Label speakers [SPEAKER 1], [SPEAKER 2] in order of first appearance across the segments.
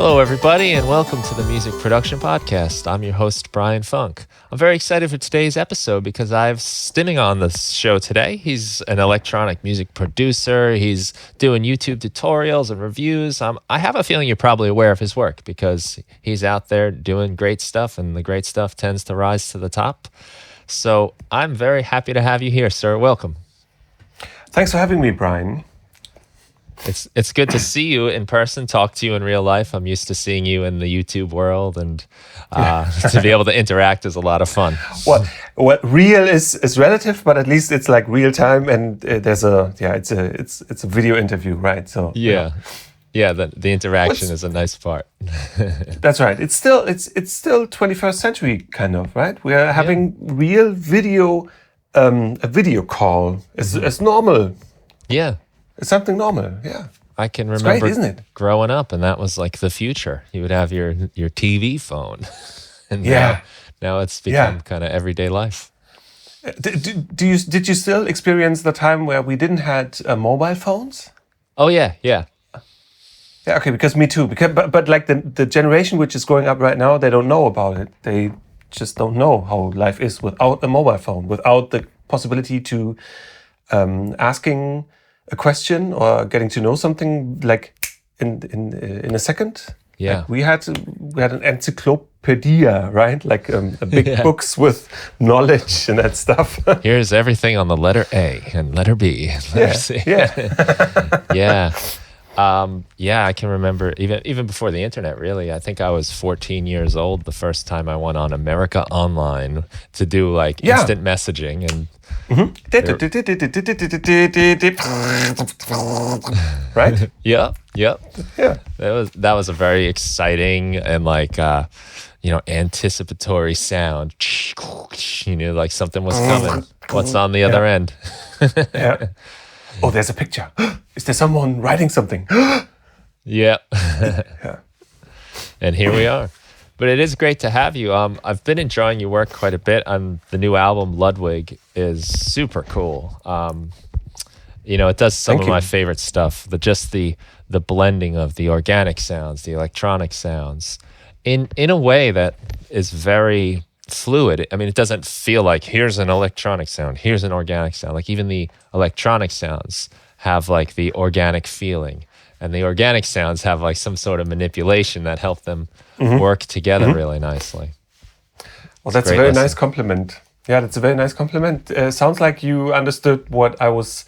[SPEAKER 1] Hello, everybody, and welcome to the Music Production Podcast. I'm your host, Brian Funk. I'm very excited for today's episode because I have Stimming on the show today. He's an electronic music producer. He's doing YouTube tutorials and reviews. I have a feeling you're probably aware of his work because he's out there doing great stuff, and the great stuff tends to rise to the top. So I'm very happy to have you here, sir. Welcome.
[SPEAKER 2] Thanks for having me, Brian.
[SPEAKER 1] It's good to see you in person, talk to you in real life. I'm used to seeing you in the YouTube world, and to be able to interact is a lot of fun.
[SPEAKER 2] What real is relative, but at least it's like real time, and it's a video interview, right? So
[SPEAKER 1] yeah, the interaction is a nice part.
[SPEAKER 2] That's right. It's still 21st century kind of, right? We are having real video, a video call is normal.
[SPEAKER 1] Yeah.
[SPEAKER 2] It's something normal, yeah.
[SPEAKER 1] I can remember
[SPEAKER 2] it's great, isn't it?
[SPEAKER 1] Growing up, and that was like the future. You would have your TV phone. And now it's become kind of everyday life.
[SPEAKER 2] Did you still experience the time where we didn't had mobile phones?
[SPEAKER 1] Oh, yeah.
[SPEAKER 2] Yeah, okay, because me too. But like the generation which is growing up right now, they don't know about it. They just don't know how life is without a mobile phone, without the possibility to asking a question or getting to know something like in a second.
[SPEAKER 1] Yeah,
[SPEAKER 2] like we had an encyclopedia, right? Like big books with knowledge and that stuff.
[SPEAKER 1] Here's everything on the letter A and letter B and letter C. I can remember even before the internet. Really, I think I was 14 years old the first time I went on America Online to do like instant messaging and.
[SPEAKER 2] Right?
[SPEAKER 1] Yeah.
[SPEAKER 2] Yeah.
[SPEAKER 1] That was a very exciting and like anticipatory sound. You knew like something was coming. What's on the other end?
[SPEAKER 2] Yeah. Oh, there's a picture. Is there someone writing something?
[SPEAKER 1] Yeah. And here we are. But it is great to have you. I've been enjoying your work quite a bit. The new album, Ludwig, is super cool. It does some of my favorite stuff. The blending of the organic sounds, the electronic sounds, in a way that is very fluid. I mean, it doesn't feel like here's an electronic sound, here's an organic sound. Like even the electronic sounds have like the organic feeling, and the organic sounds have like some sort of manipulation that help them work together really nicely.
[SPEAKER 2] Well, that's a very nice compliment. Yeah, that's a very nice compliment. Sounds like you understood what I was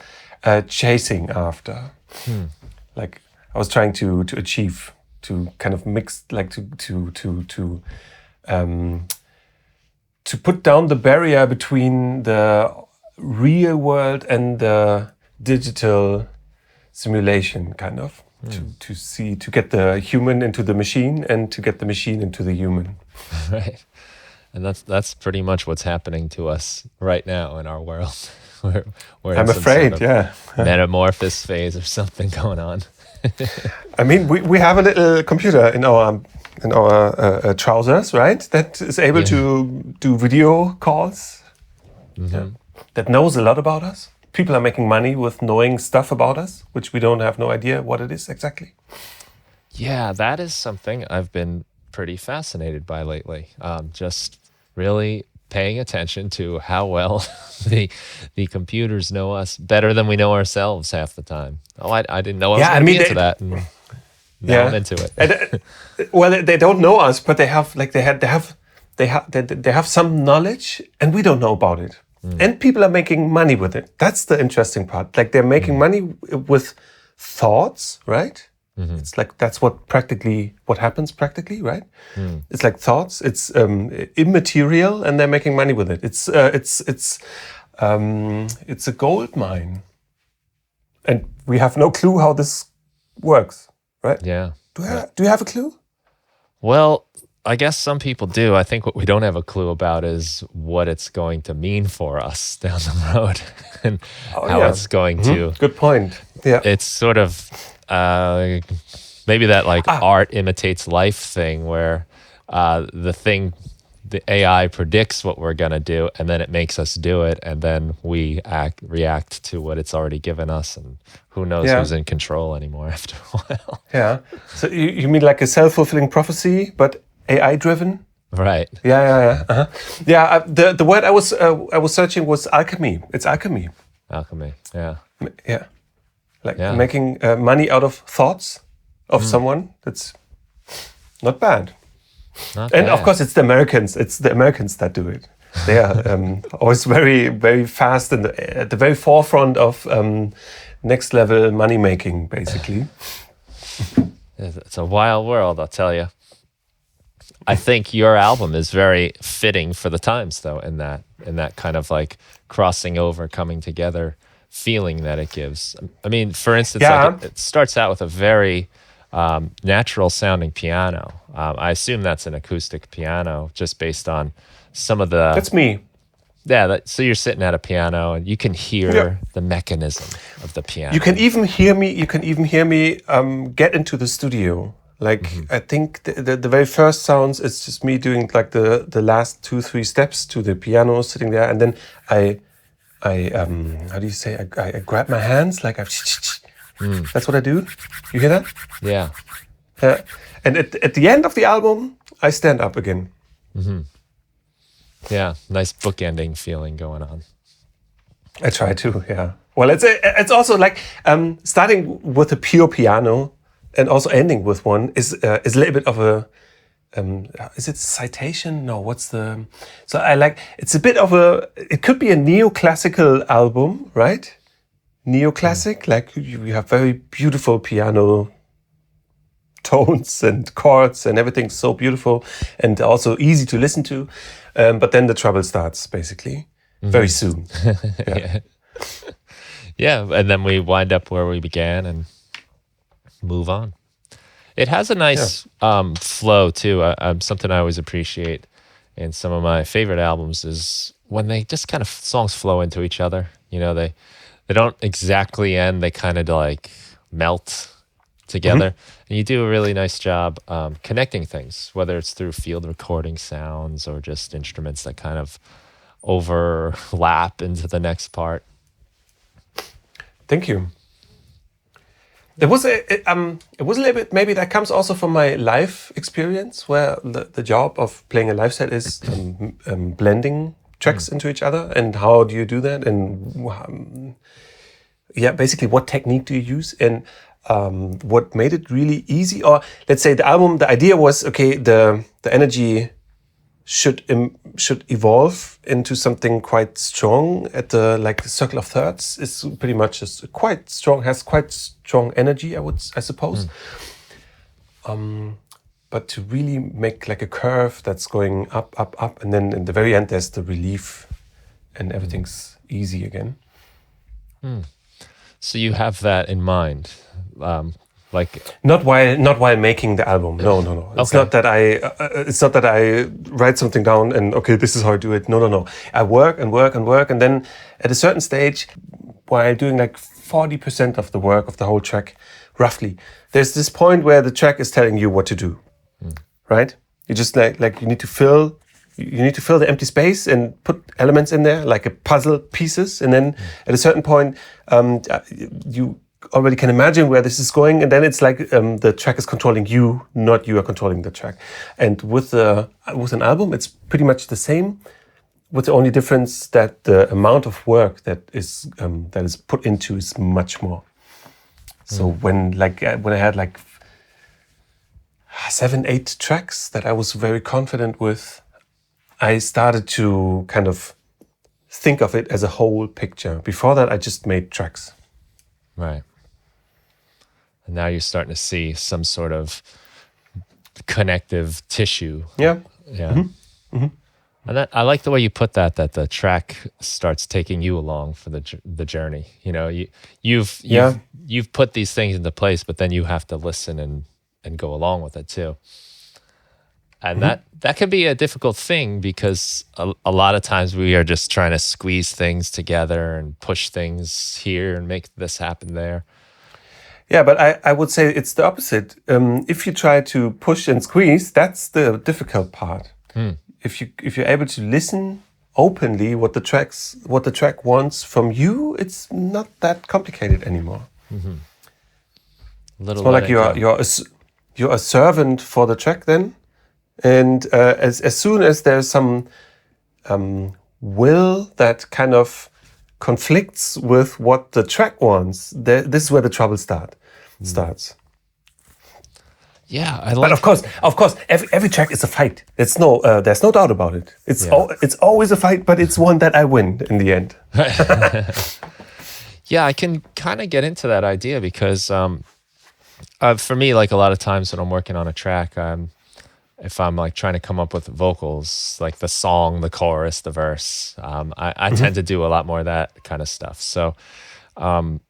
[SPEAKER 2] chasing after. Like I was trying to achieve, to kind of mix, like to put down the barrier between the real world and the digital simulation, kind of. To get the human into the machine and to get the machine into the human.
[SPEAKER 1] Right. And that's pretty much what's happening to us right now in our world. We're
[SPEAKER 2] I'm afraid,
[SPEAKER 1] metamorphosis phase or something going on.
[SPEAKER 2] I mean, we have a little computer in our trousers, right? That is able to do video calls. That knows a lot about us. People are making money with knowing stuff about us, which we don't have no idea what it is exactly.
[SPEAKER 1] Yeah, that is something I've been pretty fascinated by lately. Just really paying attention to how well the computers know us better than we know ourselves half the time. Oh, I didn't know I was going to be into that. And now I'm into it.
[SPEAKER 2] Well, they don't know us, but they have some knowledge, and we don't know about it. And people are making money with it. That's the interesting part. Like they're making money with thoughts, right? It's like that's what happens practically, right? It's like thoughts. It's immaterial, and they're making money with it. It's a gold mine, and we have no clue how this works, right?
[SPEAKER 1] Yeah.
[SPEAKER 2] Do you have a clue?
[SPEAKER 1] Well, I guess some people do. I think what we don't have a clue about is what it's going to mean for us down the road and how it's going to.
[SPEAKER 2] Good point. Yeah.
[SPEAKER 1] It's sort of maybe that like art imitates life thing where the the AI predicts what we're gonna do, and then it makes us do it, and then we react to what it's already given us, and who knows who's in control anymore after a while.
[SPEAKER 2] Yeah. So you mean like a self-fulfilling prophecy, but AI-driven?
[SPEAKER 1] Right.
[SPEAKER 2] Yeah. Uh-huh. Yeah. The word I was searching was alchemy. It's alchemy.
[SPEAKER 1] Alchemy. Yeah.
[SPEAKER 2] Yeah. Like making money out of thoughts of someone. That's not bad. And of course, it's the Americans. It's the Americans that do it. They are always very, very fast and at the very forefront of next level money making, basically.
[SPEAKER 1] It's a wild world, I'll tell you. I think your album is very fitting for the times, though, in that kind of like crossing over, coming together feeling that it gives. I mean, for instance, like it starts out with a very natural sounding piano. I assume that's an acoustic piano, just based on some of the.
[SPEAKER 2] That's me.
[SPEAKER 1] Yeah, so you're sitting at a piano and you can hear the mechanism of the piano.
[SPEAKER 2] You can even hear me. Get into the studio. Like I think the very first sounds is just me doing like the last 2-3 steps to the piano, sitting there, and then I how do you say? I grab my hands like that's what I do. You hear that?
[SPEAKER 1] Yeah.
[SPEAKER 2] And at the end of the album, I stand up again.
[SPEAKER 1] Mm-hmm. Yeah, nice bookending feeling going on.
[SPEAKER 2] I try to, yeah. Well, it's also like starting with a pure piano and also ending with one is a little bit of a is it citation? No, what's the? So I like it's a bit of a. It could be a neoclassical album, right? Neoclassic, like you have very beautiful piano tones and chords and everything's so beautiful and also easy to listen to. But then the trouble starts basically very soon.
[SPEAKER 1] Yeah, and then we wind up where we began and move on. It has a nice flow too. Something I always appreciate in some of my favorite albums is when they just kind of songs flow into each other. You know, they don't exactly end. They kind of like melt together. And you do a really nice job connecting things, whether it's through field recording sounds or just instruments that kind of overlap into the next part.
[SPEAKER 2] Thank you. It was a little bit, maybe that comes also from my life experience, where the job of playing a live set is blending tracks into each other. And how do you do that? And basically, what technique do you use? And what made it really easy, or let's say the album, the idea was, okay, the energy should evolve into something quite strong at the circle of thirds is pretty much just quite strong energy, I suppose. But to really make like a curve that's going up, and then in the very end there's the relief and everything's easy again.
[SPEAKER 1] So you have that in mind,
[SPEAKER 2] not while making the album. No. It's not that I write something down and okay, this is how I do it. No. I work, and then at a certain stage, while doing like 40% of the work of the whole track, roughly, there's this point where the track is telling you what to do, right? You just like you need to fill the empty space and put elements in there like a puzzle pieces, and then at a certain point, you already can imagine where this is going, and then it's like the track is controlling you, not you are controlling the track. And with an album, it's pretty much the same, with the only difference that the amount of work that is put into is much more. So when I had like 7-8 tracks that I was very confident with, I started to kind of think of it as a whole picture. Before that, I just made tracks.
[SPEAKER 1] Right. And now you're starting to see some sort of connective tissue.
[SPEAKER 2] Yeah.
[SPEAKER 1] And I like the way you put that the track starts taking you along for the journey. You know, you've put these things into place, but then you have to listen and go along with it too. And that can be a difficult thing, because a lot of times we are just trying to squeeze things together and push things here and make this happen there.
[SPEAKER 2] Yeah, but I would say it's the opposite. If you try to push and squeeze, that's the difficult part. if you're able to listen openly what the track wants from you, it's not that complicated anymore.
[SPEAKER 1] Mm-hmm.
[SPEAKER 2] It's more like you're a servant for the track then, and as soon as there's some will that kind of conflicts with what the track wants, this is where the trouble starts.
[SPEAKER 1] Yeah,
[SPEAKER 2] But of course, every track is a fight. There's no doubt about it. It's always a fight, but it's one that I win in the end.
[SPEAKER 1] Yeah, I can kind of get into that idea because for me, like a lot of times when I'm working on a track, if I'm like trying to come up with vocals, like the song, the chorus, the verse, I tend to do a lot more of that kind of stuff. So I've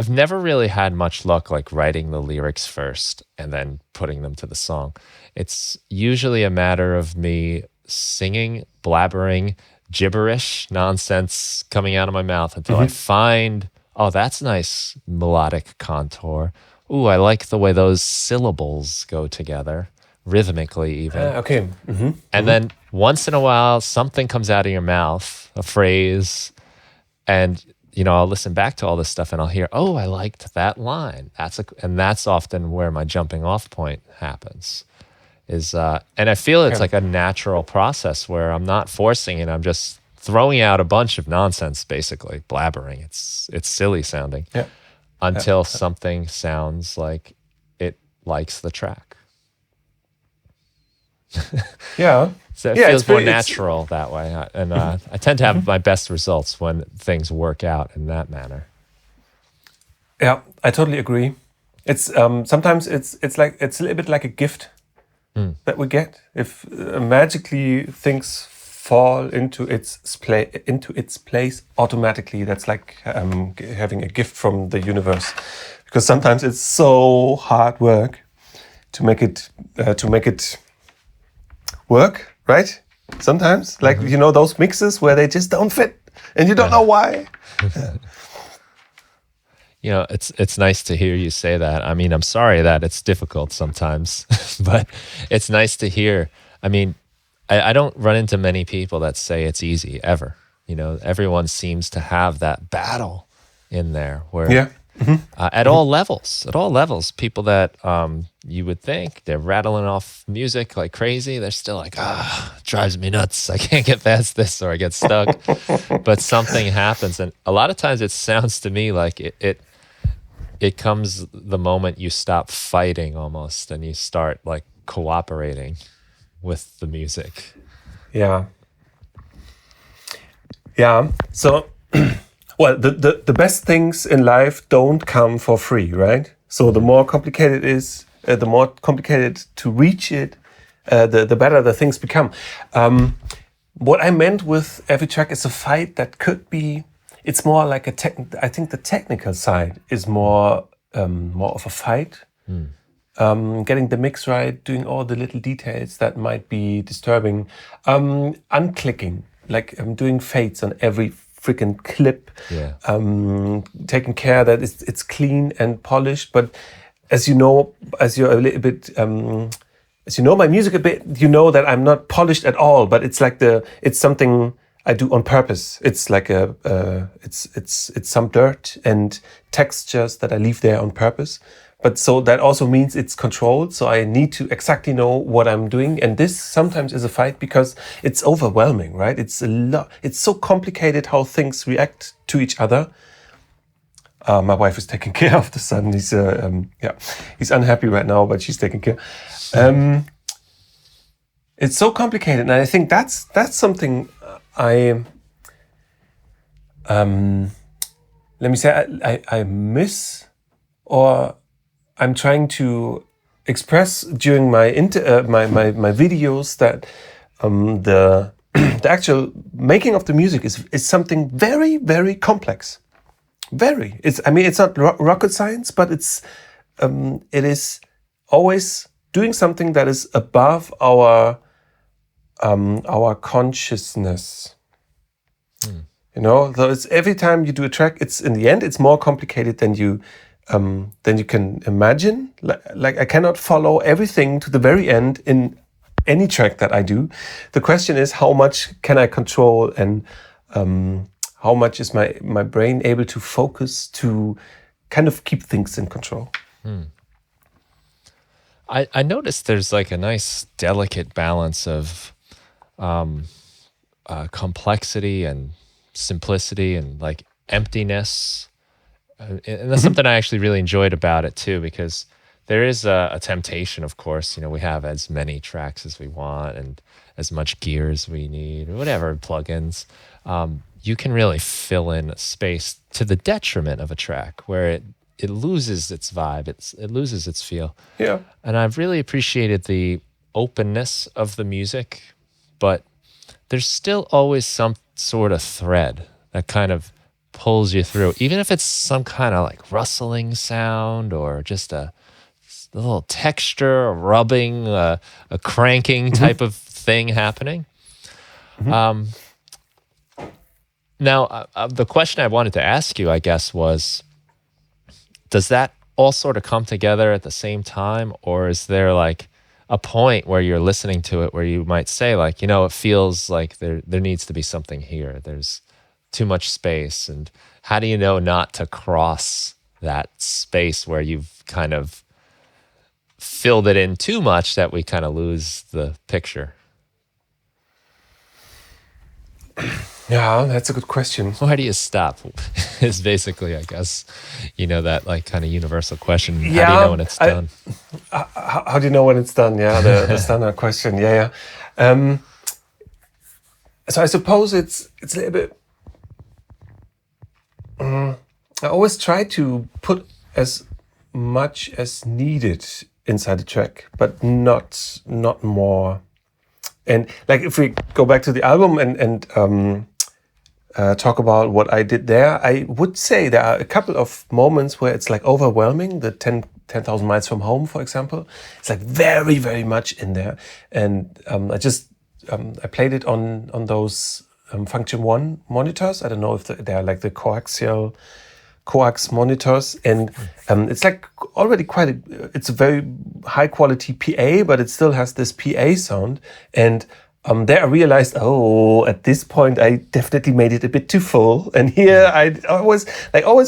[SPEAKER 1] never really had much luck like writing the lyrics first and then putting them to the song. It's usually a matter of me singing, blabbering, gibberish, nonsense coming out of my mouth until I find, oh, that's nice melodic contour. Ooh, I like the way those syllables go together, rhythmically even.
[SPEAKER 2] Okay. Mm-hmm.
[SPEAKER 1] And then once in a while, something comes out of your mouth, a phrase, and I'll listen back to all this stuff and I'll hear, oh, I liked that line. And that's often where my jumping off point happens. And I feel it's like a natural process where I'm not forcing it. I'm just throwing out a bunch of nonsense, basically blabbering. It's silly sounding until something sounds like it likes the track.
[SPEAKER 2] Yeah.
[SPEAKER 1] So it feels more natural that way. And I tend to have my best results when things work out in that manner.
[SPEAKER 2] Yeah, I totally agree. It's sometimes it's a little bit like a gift that we get. If magically things fall into its place automatically, that's like having a gift from the universe. Because sometimes it's so hard work to make it work. Right? Sometimes, like, those mixes where they just don't fit and you don't know why.
[SPEAKER 1] It's nice to hear you say that. I mean, I'm sorry that it's difficult sometimes, but it's nice to hear. I mean, I don't run into many people that say it's easy ever. Everyone seems to have that battle in there where at all levels, people that you would think they're rattling off music like crazy, they're still like, drives me nuts. I can't get past this, or I get stuck. But something happens, and a lot of times it sounds to me like it comes the moment you stop fighting almost, and you start like cooperating with the music.
[SPEAKER 2] Yeah. So. Well, the best things in life don't come for free, right? So the more complicated it is, the more complicated to reach it, the better the things become. What I meant with every track is a fight that could be. It's more like I think the technical side is more of a fight. Getting the mix right, doing all the little details that might be disturbing, unclicking, like doing fades on every freaking clip, taking care that it's clean and polished. But as you're a little bit, as you know my music a bit, you know that I'm not polished at all. But it's like it's something I do on purpose. It's like it's some dirt and textures that I leave there on purpose. But so that also means it's controlled. So I need to exactly know what I'm doing. And this sometimes is a fight because it's overwhelming, right? It's a lot. It's so complicated how things react to each other. My wife is taking care of the son. He's unhappy right now, but she's taking care. It's so complicated, and I think that's something I let me say I miss, or I'm trying to express during my my videos that the actual making of the music is something very, very complex. Very. It's not rocket science, but it is always doing something that is above our consciousness. So it's every time you do a track, it's in the end it's more complicated than you can imagine. Like I cannot follow everything to the very end in any track that I do. The question is, how much can I control, and how much is my brain able to focus to kind of keep things in control?
[SPEAKER 1] I noticed there's like a nice delicate balance of complexity and simplicity and like emptiness. And that's something I actually really enjoyed about it too, because there is a temptation, of course. We have as many tracks as we want and as much gear as we need, or whatever, plugins. You can really fill in space to the detriment of a track where it loses its vibe, it loses its feel.
[SPEAKER 2] Yeah.
[SPEAKER 1] And I've really appreciated the openness of the music, but there's still always some sort of thread that kind of pulls you through, even if it's some kind of like rustling sound or just a little texture, a rubbing, a cranking type of thing happening. Now, the question I wanted to ask you, I guess, was, does that all sort of come together at the same time, or is there like a point where you're listening to it where you might say like, it feels like there needs to be something here. There's too much space. And how do you know not to cross that space where you've kind of filled it in too much that we kind of lose the picture?
[SPEAKER 2] Yeah, that's a good question.
[SPEAKER 1] Why do you stop? Is basically, I guess, that like kind of universal question.
[SPEAKER 2] Yeah,
[SPEAKER 1] how do you know when it's done?
[SPEAKER 2] How do you know when it's done? Yeah, the standard question. Yeah. So I suppose it's a little bit. I always try to put as much as needed inside the track, but not more. And like if we go back to the album and talk about what I did there, I would say there are a couple of moments where it's like overwhelming. The 10,000 Miles from Home, for example, it's like very, very much in there. And I played it on those Function One monitors. I don't know if they're like the coax monitors, and it's like already it's a very high quality PA, but it still has this PA sound. And there I realized, at this point I definitely made it a bit too full. And here I always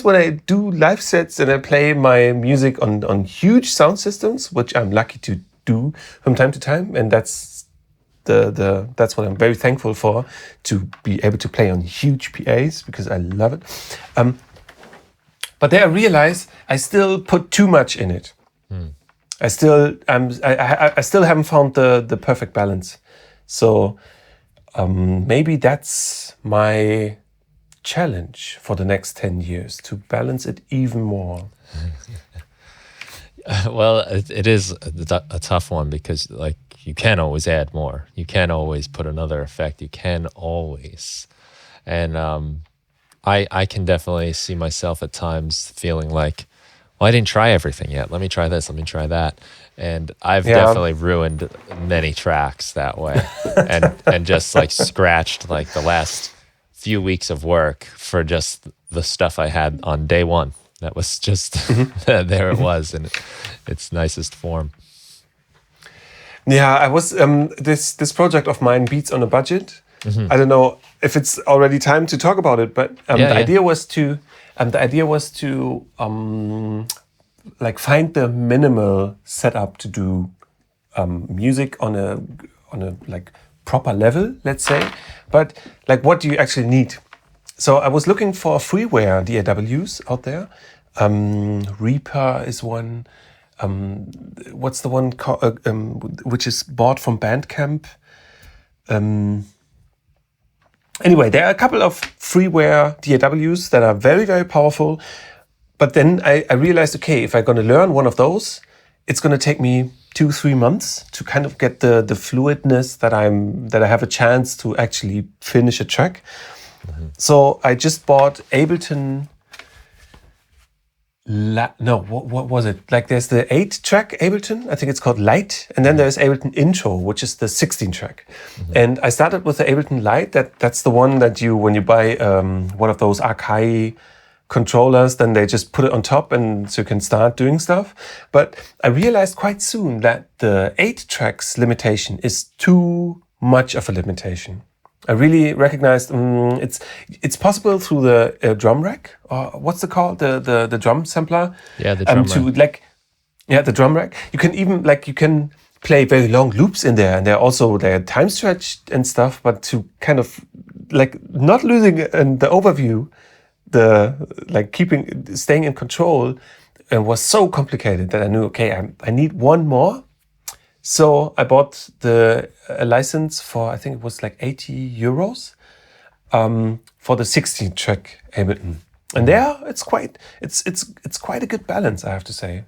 [SPEAKER 2] when I do live sets and I play my music on huge sound systems, which I'm lucky to do from time to time, and that's what I'm very thankful for, to be able to play on huge PAs, because I love it. But there I realized I still put too much in it. I still haven't found the perfect balance. So maybe that's my challenge for the next 10 years, to balance it even more.
[SPEAKER 1] Well, it is a tough one, because like you can always add more. You can always put another effect. You can always. And I can definitely see myself at times feeling like, well, I didn't try everything yet. Let me try this. Let me try that. And I've definitely ruined many tracks that way, and just like scratched like the last few weeks of work for just the stuff I had on day one. That was just there it was in its nicest form.
[SPEAKER 2] Yeah, I was this project of mine, Beats on a Budget. I don't know if it's already time to talk about it, but the idea was to like find the minimal setup to do music on a like proper level, let's say. But like, what do you actually need? So I was looking for freeware DAWs out there. Reaper is one. What's the one called, which is bought from Bandcamp? Anyway, there are a couple of freeware DAWs that are very, very powerful. But then I realized, okay, if I'm going to learn one of those, it's going to take me 2-3 months to kind of get the fluidness that I have a chance to actually finish a track. So I just bought Ableton. What was it? Like, there's the 8-track Ableton, I think it's called Lite, and then there's Ableton Intro, which is the 16-track. And I started with the Ableton Lite. That's the one that when you buy one of those Akai controllers, then they just put it on top and so you can start doing stuff. But I realized quite soon that the 8 tracks limitation is too much of a limitation. I really recognized it's possible through the drum rack, or what's it called, the drum sampler.
[SPEAKER 1] Yeah, the drum rack.
[SPEAKER 2] The drum rack. You can even you can play very long loops in there, and they're time stretched and stuff. But to kind of not losing the overview, staying in control, was so complicated that I knew, okay, I need one more. So I bought a license for, I think it was like €80 for the 16-track Ableton, and there it's quite a good balance, I have to say.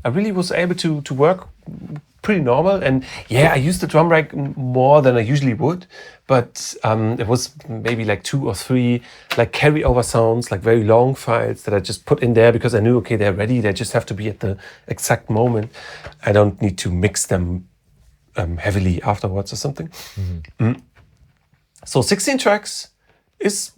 [SPEAKER 2] I really was able to work pretty normal, and I used the drum rack more than I usually would, but it was maybe 2 or 3 carryover sounds, very long files that I just put in there because I knew, okay, they're ready, they just have to be at the exact moment. I don't need to mix them heavily afterwards or something. So 16 tracks is,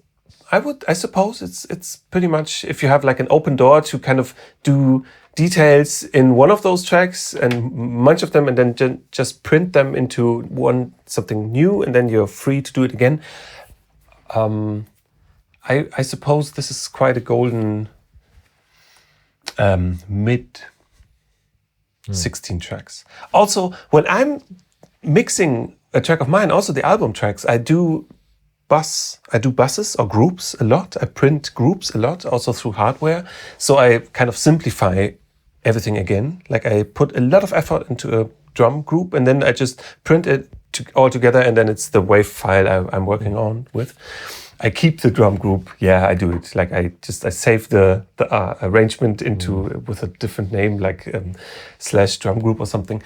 [SPEAKER 2] I suppose it's pretty much, if you have an open door to kind of do details in one of those tracks and much of them, and then just print them into something new, and then you're free to do it again. I suppose this is quite a golden mid 16 tracks. Also, when I'm mixing a track of mine, also the album tracks, I do buses or groups a lot. I print groups a lot, also through hardware. So I kind of simplify everything again. I put a lot of effort into a drum group, and then I just print it all together, and then it's the WAV file I'm working on with. I keep the drum group. Yeah, I do it. I save the arrangement into with a different name, / drum group or something.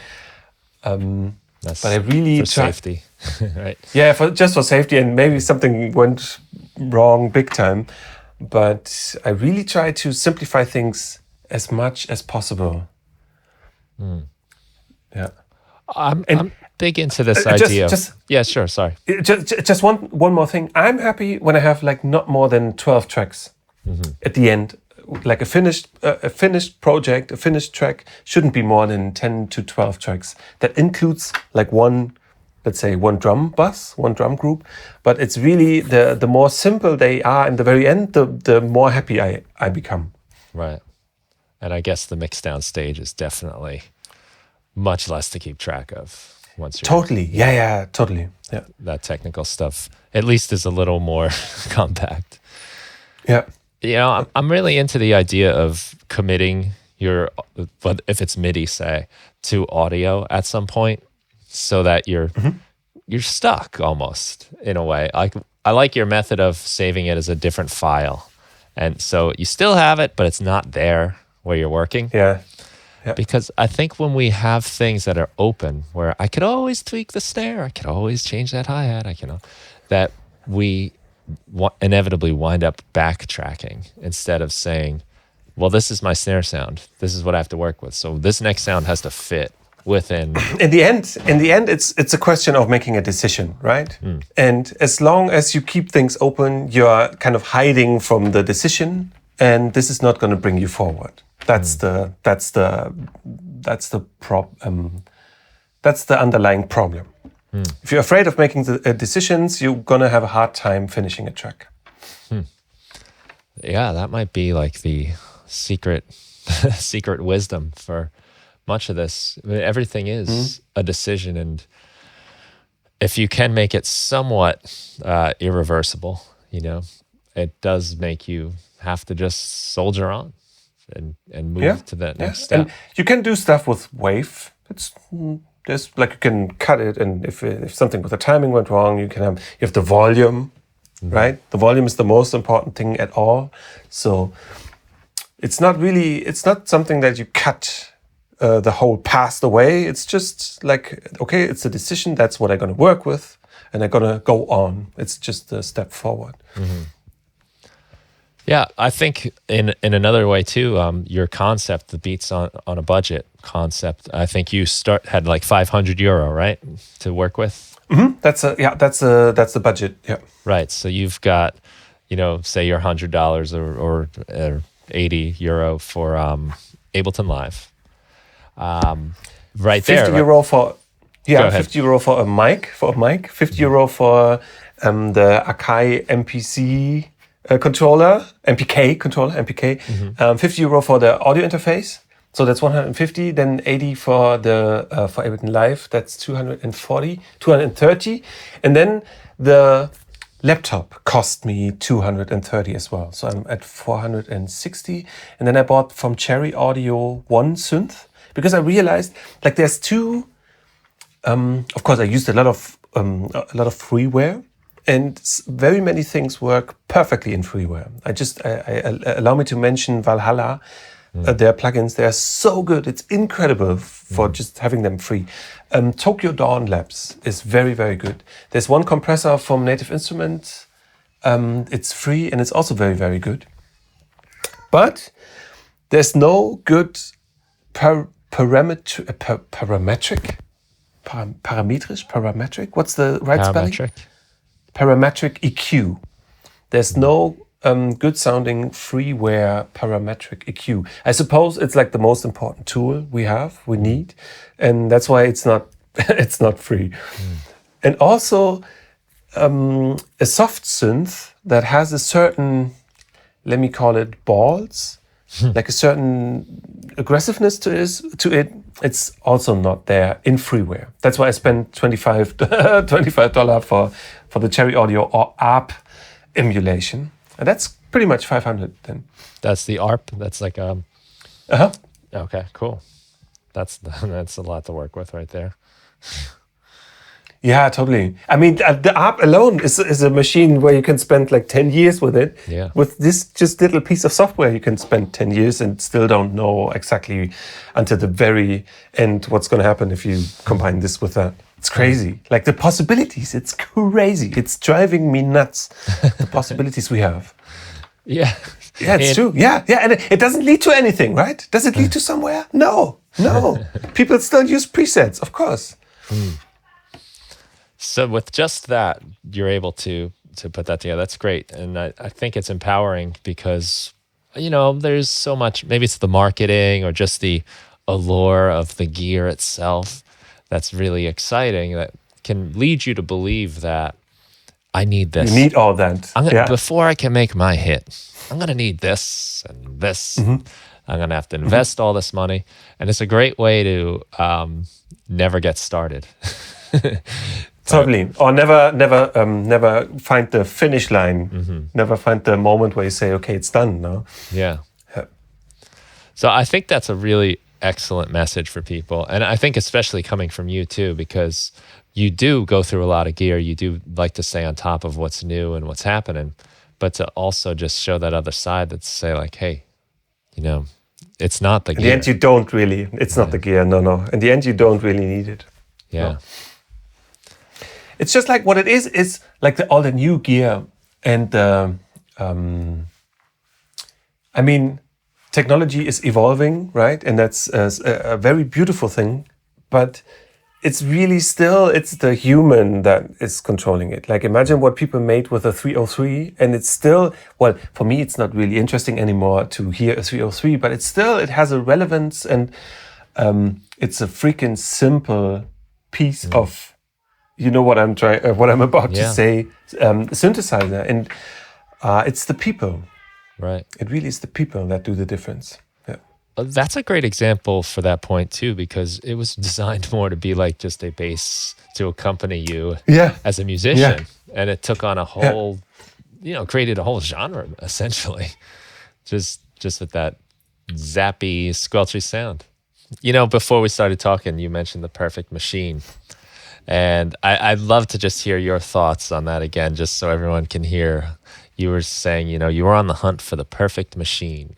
[SPEAKER 1] That's
[SPEAKER 2] but I really
[SPEAKER 1] for safety, right?
[SPEAKER 2] Yeah, just for safety, and maybe something went wrong big time. But I really try to simplify things as much as possible. Yeah,
[SPEAKER 1] I'm big into this idea. Yeah, sure. Sorry.
[SPEAKER 2] Just one more thing. I'm happy when I have not more than 12 tracks at the end. A finished project, a finished track shouldn't be more than 10 to 12 tracks. That includes let's say one drum bus, one drum group. But it's really the more simple they are in the very end, the more happy I become.
[SPEAKER 1] Right. And I guess the mixdown stage is definitely much less to keep track of once you're...
[SPEAKER 2] Totally. Yeah, totally. Yeah.
[SPEAKER 1] That technical stuff, at least, is a little more compact.
[SPEAKER 2] Yeah.
[SPEAKER 1] I'm really into the idea of committing if it's MIDI, say, to audio at some point, so that you're stuck almost in a way. I like your method of saving it as a different file, and so you still have it, but it's not there where you're working.
[SPEAKER 2] Yeah.
[SPEAKER 1] Because I think when we have things that are open, where I could always tweak the snare, I could always change that hi-hat, that we inevitably wind up backtracking instead of saying, well, this is my snare sound. This is what I have to work with. So this next sound has to fit within.
[SPEAKER 2] In the end, it's a question of making a decision, right? And as long as you keep things open, you're kind of hiding from the decision, and this is not going to bring you forward. That's the underlying problem. If you're afraid of making the decisions, you're gonna have a hard time finishing a track.
[SPEAKER 1] Yeah, that might be the secret wisdom for much of this. I mean, everything is a decision, and if you can make it somewhat irreversible, it does make you have to just soldier on and move to that next step.
[SPEAKER 2] And you can do stuff with WAV. There's you can cut it, and if something with the timing went wrong, you have the volume, right? The volume is the most important thing at all. So it's not something that you cut the whole past away. It's just okay, it's a decision. That's what I'm going to work with, and I'm going to go on. It's just a step forward.
[SPEAKER 1] Yeah, I think in another way too, your concept, the beats on a budget concept, I think you had €500, right, to work with.
[SPEAKER 2] That's the budget. Yeah.
[SPEAKER 1] Right. So you've got say your $100 or €80 for Ableton Live. Right there.
[SPEAKER 2] 50 euro for
[SPEAKER 1] Go ahead.
[SPEAKER 2] 50 euro for a mic, 50 euro for the Akai MPC controller, MPK controller, MPK. 50 euro for the audio interface. So that's 150, then 80 for the for Ableton Live, that's 230. And then the laptop cost me 230 as well. So I'm at 460. And then I bought from Cherry Audio one synth because I realized like there's two. Of course, I used a lot of freeware, and very many things work perfectly in freeware. I allow me to mention Valhalla. Their plugins, they are so good. It's incredible for just having them free. Tokyo Dawn Labs is very, very good. There's one compressor from Native Instruments. It's free and it's also very, very good. But there's no good parametric. What's the right spelling? Parametric EQ. There's no good sounding freeware parametric EQ. I suppose it's like the most important tool we need, and that's why it's not it's not free. And also a soft synth that has a certain, let me call it balls, like a certain aggressiveness to it. It's also not there in freeware. That's why I spent $25 for the Cherry Audio or ARP emulation. And that's pretty much 500 then.
[SPEAKER 1] That's the ARP. That's like Okay, cool. That's a lot to work with right there.
[SPEAKER 2] Yeah, totally. I mean, the ARP alone is a machine where you can spend like 10 years with it.
[SPEAKER 1] Yeah.
[SPEAKER 2] With this just little piece of software, you can spend 10 years and still don't know exactly until the very end what's going to happen if you combine this with that. It's crazy. Like the possibilities, it's crazy. It's driving me nuts, the possibilities we have.
[SPEAKER 1] Yeah.
[SPEAKER 2] Yeah, it's true. Yeah. And it doesn't lead to anything, right? Does it lead to somewhere? No. People still use presets, of course.
[SPEAKER 1] So with just that, you're able to put that together. That's great. And I think it's empowering because, there's so much, maybe it's the marketing or just the allure of the gear itself that's really exciting, that can lead you to believe that I need this.
[SPEAKER 2] You need all that.
[SPEAKER 1] Before I can make my hit, I'm going to need this and this. I'm going to have to invest all this money. And it's a great way to never get started.
[SPEAKER 2] Totally. Or never find the finish line. Never find the moment where you say, okay, it's done now.
[SPEAKER 1] Yeah. So I think that's a really excellent message for people. And I think especially coming from you too, because you do go through a lot of gear. You do like to stay on top of what's new and what's happening, but to also just show that other side, that say like, hey, it's not the gear.
[SPEAKER 2] In the end, you don't really, it's not the gear. No. In the end, you don't really need it.
[SPEAKER 1] Yeah.
[SPEAKER 2] No. It's just like what it is like all the new gear and I mean, technology is evolving, right? And that's a very beautiful thing, but it's really still, it's the human that is controlling it. Like imagine what people made with a 303 and it's still, well, for me, it's not really interesting anymore to hear a 303, but it has a relevance and it's a freaking simple piece of, what I'm about to say, synthesizer. And it's the people.
[SPEAKER 1] Right.
[SPEAKER 2] It really is the people that do the difference. Yeah.
[SPEAKER 1] That's a great example for that point too, because it was designed more to be like just a bass to accompany you as a musician. And it took on a whole, created a whole genre essentially, just with that zappy, squelchy sound. Before we started talking, you mentioned the perfect machine. And I'd love to just hear your thoughts on that again, just so everyone can hear. You were saying, you were on the hunt for the perfect machine.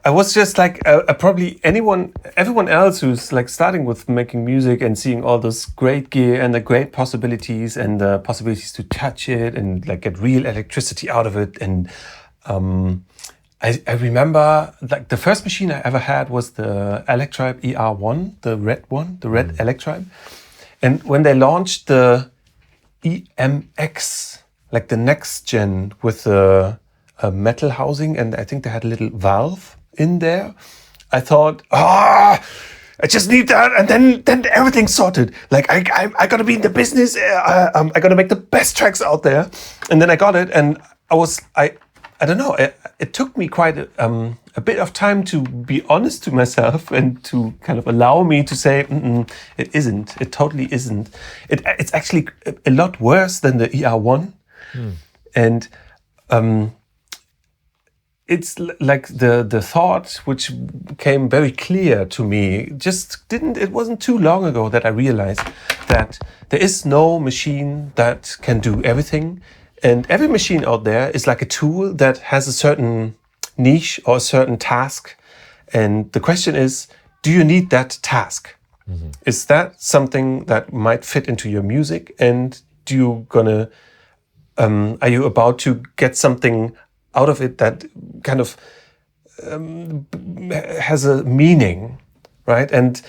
[SPEAKER 2] I was just like, probably everyone else who's like starting with making music and seeing all this great gear and the great possibilities and the possibilities to touch it and like get real electricity out of it. And I remember like the first machine I ever had was the Electribe ER1, the red one, the red Electribe. And when they launched the EMX, like the next gen with a metal housing, and I think they had a little valve in there. I thought, I just need that, and then everything's sorted. Like I gotta be in the business. I gotta make the best tracks out there, and then I got it, and I don't know. It took me quite a bit of time to be honest to myself and to kind of allow me to say, it isn't. It totally isn't. It's actually a lot worse than the ER1, and it's like the thought which came very clear to me it wasn't too long ago that I realized that there is no machine that can do everything, and every machine out there is like a tool that has a certain niche or a certain task, and the question is, do you need that task? Is that something that might fit into your music, and are you about to get something out of it that kind of has a meaning, right? And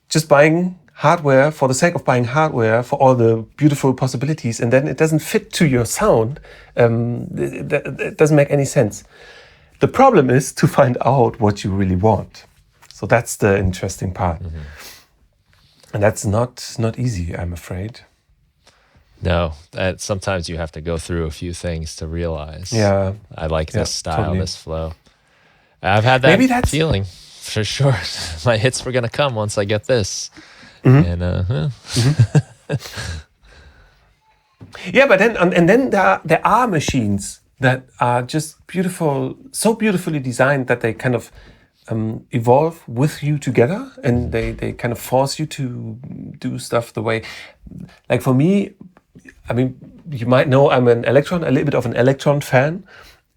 [SPEAKER 2] just buying hardware for the sake of buying hardware for all the beautiful possibilities, and then it doesn't fit to your sound, it doesn't make any sense. The problem is to find out what you really want. So that's the interesting part. And that's not easy, I'm afraid.
[SPEAKER 1] No, sometimes you have to go through a few things to realize.
[SPEAKER 2] Yeah,
[SPEAKER 1] I like this style,
[SPEAKER 2] totally.
[SPEAKER 1] this flow. I've had that feeling for sure. My hits were gonna come once I get this, and
[SPEAKER 2] yeah. But then there are machines that are just beautiful, so beautifully designed that they kind of evolve with you together, and they kind of force you to do stuff the way. Like for me, I mean, you might know I'm a little bit of an Electron fan.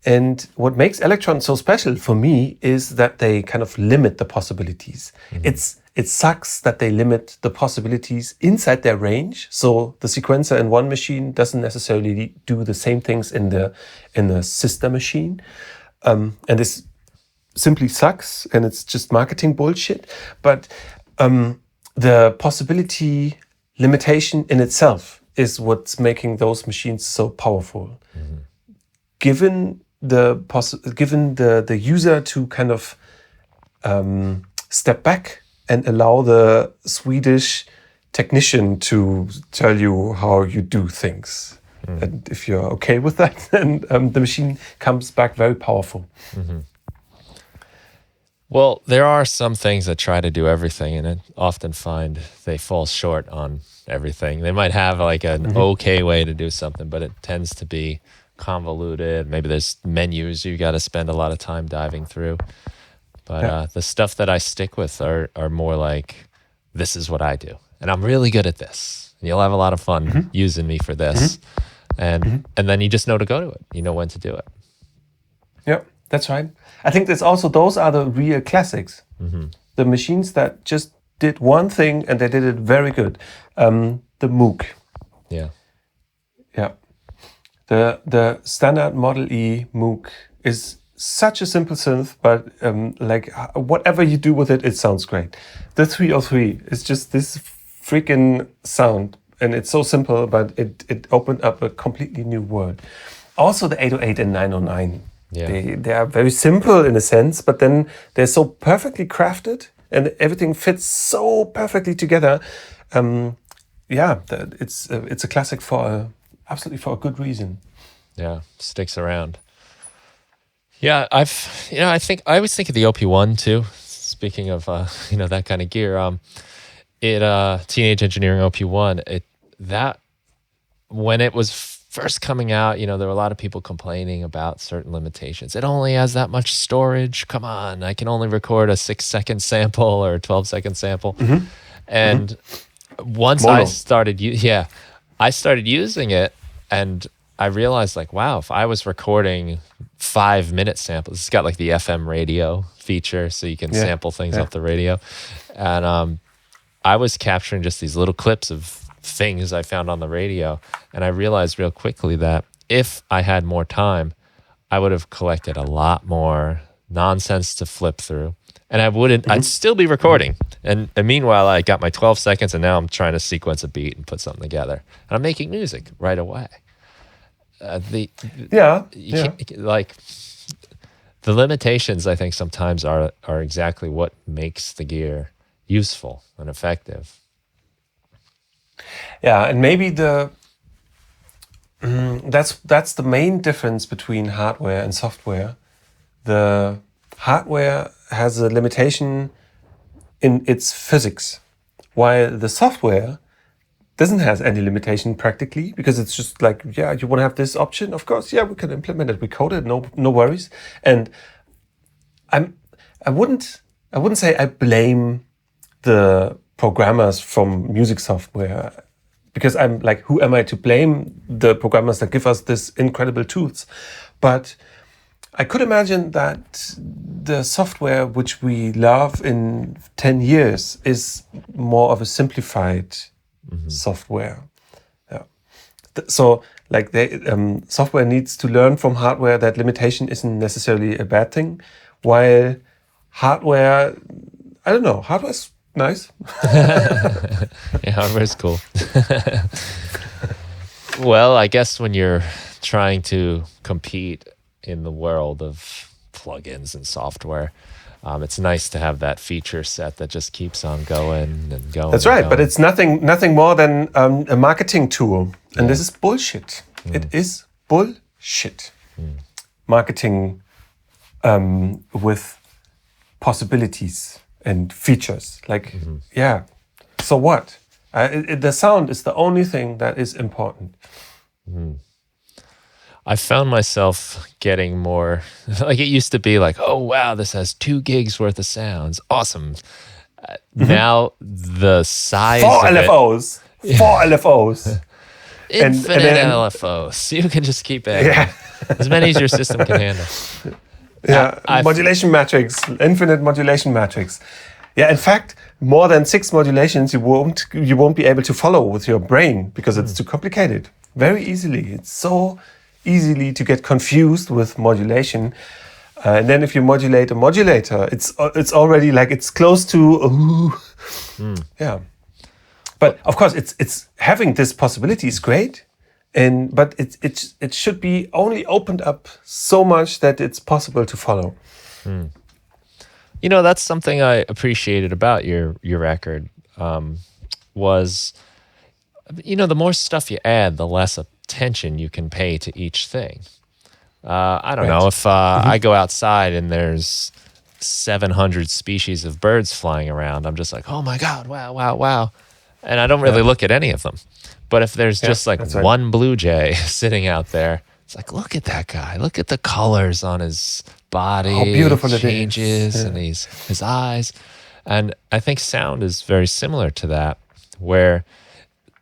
[SPEAKER 2] And what makes Electron so special for me is that they kind of limit the possibilities. It sucks that they limit the possibilities inside their range. So the sequencer in one machine doesn't necessarily do the same things in the sister machine. And this simply sucks, and it's just marketing bullshit. But the possibility limitation in itself is what's making those machines so powerful. Given the user to kind of step back and allow the Swedish technician to tell you how you do things. And if you're okay with that, then the machine comes back very powerful.
[SPEAKER 1] Well, there are some things that try to do everything, and I often find they fall short on everything. They might have like an okay way to do something, but it tends to be convoluted. Maybe there's menus you got to spend a lot of time diving through. But the stuff that I stick with are more like, this is what I do, and I'm really good at this. And you'll have a lot of fun using me for this. And then you just know to go to it. You know when to do it.
[SPEAKER 2] Yeah, that's right. I think those are the real classics. The machines that just did one thing and they did it very good. The Moog.
[SPEAKER 1] Yeah.
[SPEAKER 2] Yeah. The standard Model E Moog is such a simple synth, but like whatever you do with it, it sounds great. The 303 is just this freaking sound, and it's so simple, but it opened up a completely new world. Also the 808 and 909.
[SPEAKER 1] Yeah.
[SPEAKER 2] They are very simple in a sense, but then they're so perfectly crafted and everything fits so perfectly together. It's a classic absolutely for a good reason.
[SPEAKER 1] Yeah, sticks around. Yeah, I always think of the OP1 too. Speaking of that kind of gear, Teenage Engineering OP1, that when it was first coming out, there were a lot of people complaining about certain limitations. It only has that much storage. Come on, I can only record a 6-second sample or a 12-second sample. And once I started using it, and I realized like, wow, if I was recording 5-minute samples, it's got like the FM radio feature, so you can sample things off the radio. And I was capturing just these little clips of things I found on the radio. And I realized real quickly that if I had more time, I would have collected a lot more nonsense to flip through. And I'd still be recording. And meanwhile, I got my 12 seconds, and now I'm trying to sequence a beat and put something together. And I'm making music right away. Like the limitations, I think sometimes are exactly what makes the gear useful and effective.
[SPEAKER 2] Yeah, and maybe that's the main difference between hardware and software. The hardware has a limitation in its physics, while the software doesn't have any limitation practically, because it's just like, yeah, you want to have this option, of course, yeah, we can implement it, we code it, no worries. And I wouldn't say I blame the programmers from music software, because I'm like, who am I to blame the programmers that give us this incredible tools? But I could imagine that the software which we love in 10 years is more of a simplified software. Yeah. So like software needs to learn from hardware that limitation isn't necessarily a bad thing, while hardware, I don't know, hardware's nice.
[SPEAKER 1] Yeah, hardware's cool. Well, I guess when you're trying to compete in the world of plugins and software, it's nice to have that feature set that just keeps on going and going.
[SPEAKER 2] That's right, but it's nothing more than a marketing tool, and this is bullshit. It is bullshit. Marketing with possibilities and features, like so what? The sound is the only thing that is important.
[SPEAKER 1] I found myself getting more, like it used to be like, oh wow, this has 2 gigs worth of sounds, awesome. Now the size
[SPEAKER 2] 4
[SPEAKER 1] of
[SPEAKER 2] LFOs, 4 LFOs,
[SPEAKER 1] infinite LFOs. You can just keep adding as many as your system can handle.
[SPEAKER 2] Modulation matrix, infinite modulation matrix. Yeah, in fact, more than 6 modulations you won't be able to follow with your brain, because it's too complicated. Very easily, it's so easily to get confused with modulation, and then if you modulate a modulator, it's already like it's close to But of course, it's having this possibility is great, but it should be only opened up so much that it's possible to follow.
[SPEAKER 1] You know, that's something I appreciated about your record, was, you know, the more stuff you add, the less attention you can pay to each thing. I don't know, if I go outside and there's 700 species of birds flying around, I'm just like, oh my God, wow. And I don't really look at any of them. But if there's just like one blue jay sitting out there, it's like, look at that guy. Look at the colors on his body.
[SPEAKER 2] How beautiful
[SPEAKER 1] it changes, and his eyes. And I think sound is very similar to that, where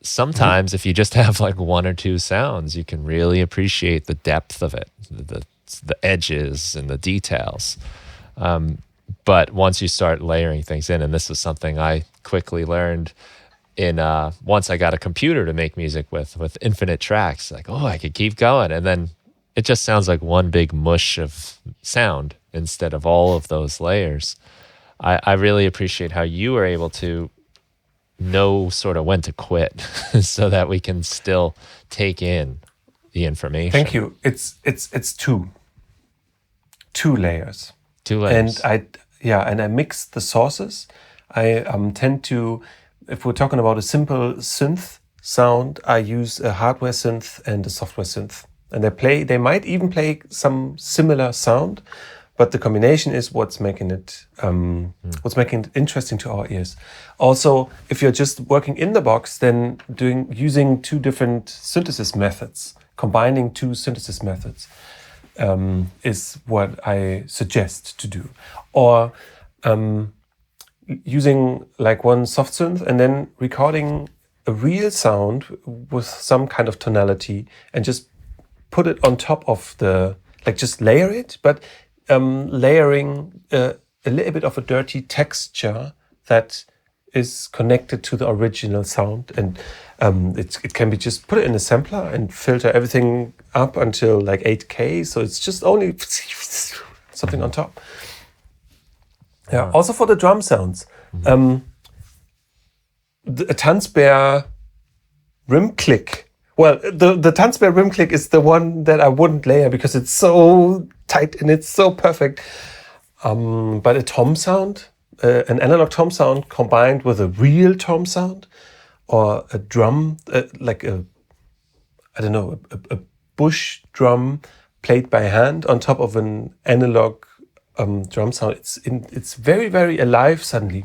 [SPEAKER 1] sometimes if you just have like 1 or 2 sounds, you can really appreciate the depth of it, the edges and the details. But once you start layering things in, and this was something I quickly learned in once I got a computer to make music with infinite tracks, like, oh, I could keep going, and then it just sounds like one big mush of sound instead of all of those layers. I really appreciate how you were able to know sort of when to quit so that we can still take in the information.
[SPEAKER 2] Thank you. It's two layers.
[SPEAKER 1] 2 layers.
[SPEAKER 2] And I mix the sources. I tend to, if we're talking about a simple synth sound, I use a hardware synth and a software synth. And they might even play some similar sound, but the combination is what's making it interesting to our ears. Also, if you're just working in the box, then using 2 different synthesis methods, combining 2 synthesis methods, is what I suggest to do. Or using like one soft synth and then recording a real sound with some kind of tonality and just put it on top of just layer it, but layering a little bit of a dirty texture that is connected to the original sound. And it can be just put it in a sampler and filter everything up until like 8K. So it's just only something on top. Yeah. Also for the drum sounds, a Tanzbär rim click Well, the Tanzbär rim click is the one that I wouldn't layer because it's so tight and it's so perfect. But a tom sound, an analog tom sound combined with a real tom sound, or a drum, like a bush drum played by hand on top of an analog drum sound. It's very, very alive suddenly.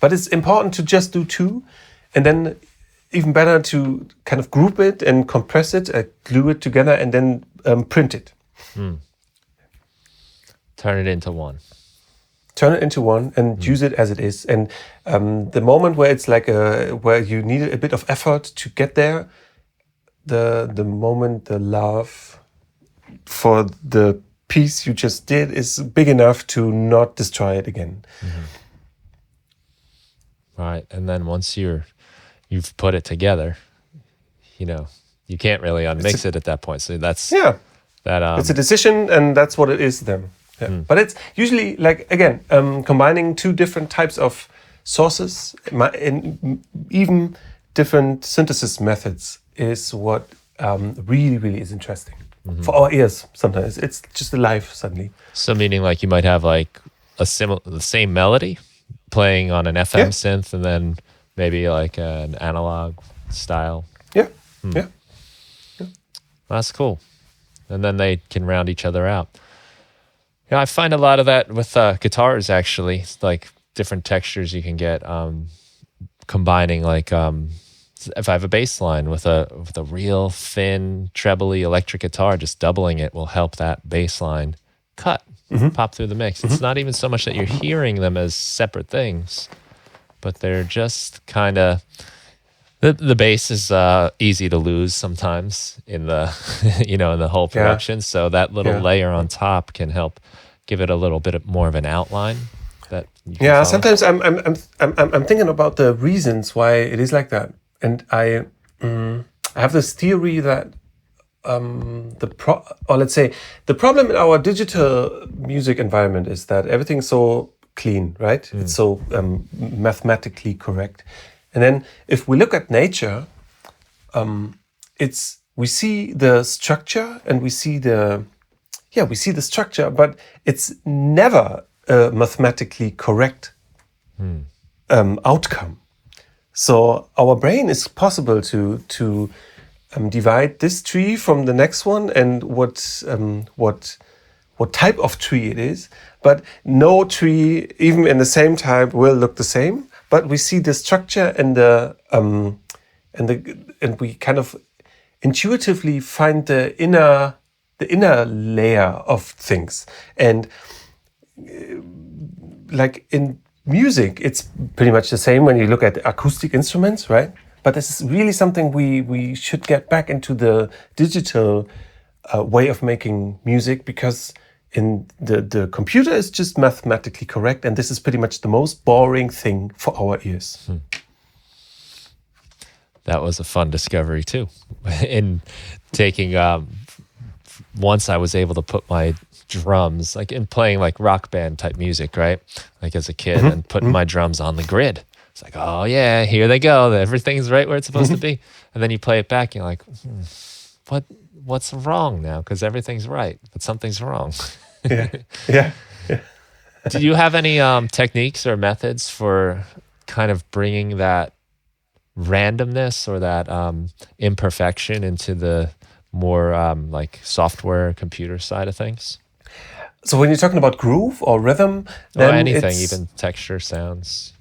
[SPEAKER 2] But it's important to just do two, and then even better to kind of group it and compress it, glue it together, and then print it.
[SPEAKER 1] Turn it into one.
[SPEAKER 2] Turn it into one and use it as it is. And the moment where it's like where you need a bit of effort to get there, the moment the love for the piece you just did is big enough to not destroy it again.
[SPEAKER 1] Right, and then once you've put it together, you can't really unmix it at that point. So that's that.
[SPEAKER 2] It's a decision, and that's what it is then. Yeah. But it's usually like, again, combining two different types of sources in even different synthesis methods is what really, really is interesting for our ears. Sometimes it's just alive suddenly.
[SPEAKER 1] So meaning like you might have like the same melody playing on an FM synth, and then maybe like an analog style.
[SPEAKER 2] Yeah. Yeah.
[SPEAKER 1] That's cool. And then they can round each other out. Yeah, I find a lot of that with guitars, actually. It's like different textures you can get, combining like if I have a bass line with a real thin trebly electric guitar, just doubling it will help that bass line cut, pop through the mix. It's not even so much that you're hearing them as separate things, but they're just kind of the bass is easy to lose sometimes in the in the whole production. So that little layer on top can help give it a little bit more of an outline. That you can follow.
[SPEAKER 2] Sometimes I'm thinking about the reasons why it is like that, and I have this theory that let's say the problem in our digital music environment is that everything's so clean, right? It's so mathematically correct. And then if we look at nature, we see the structure and we see the structure, but it's never a mathematically correct outcome. So our brain is possible to divide this tree from the next one and what type of tree it is, but no tree, even in the same type, will look the same. But we see the structure and we kind of intuitively find the inner layer of things. And like in music, it's pretty much the same when you look at acoustic instruments, right? But this is really something we should get back into the digital way of making music, because in the computer is just mathematically correct, and this is pretty much the most boring thing for our ears.
[SPEAKER 1] That was a fun discovery too. In taking, once I was able to put my drums, like in playing like rock band type music, right? Like as a kid, and putting my drums on the grid. It's like, oh yeah, here they go. Everything's right where it's supposed to be. And then you play it back, and you're like, what's wrong now? Because everything's right, but something's wrong.
[SPEAKER 2] Yeah.
[SPEAKER 1] Do you have any techniques or methods for kind of bringing that randomness or that imperfection into the more like software computer side of things?
[SPEAKER 2] So when you're talking about groove or rhythm, then
[SPEAKER 1] anything, even texture, sounds.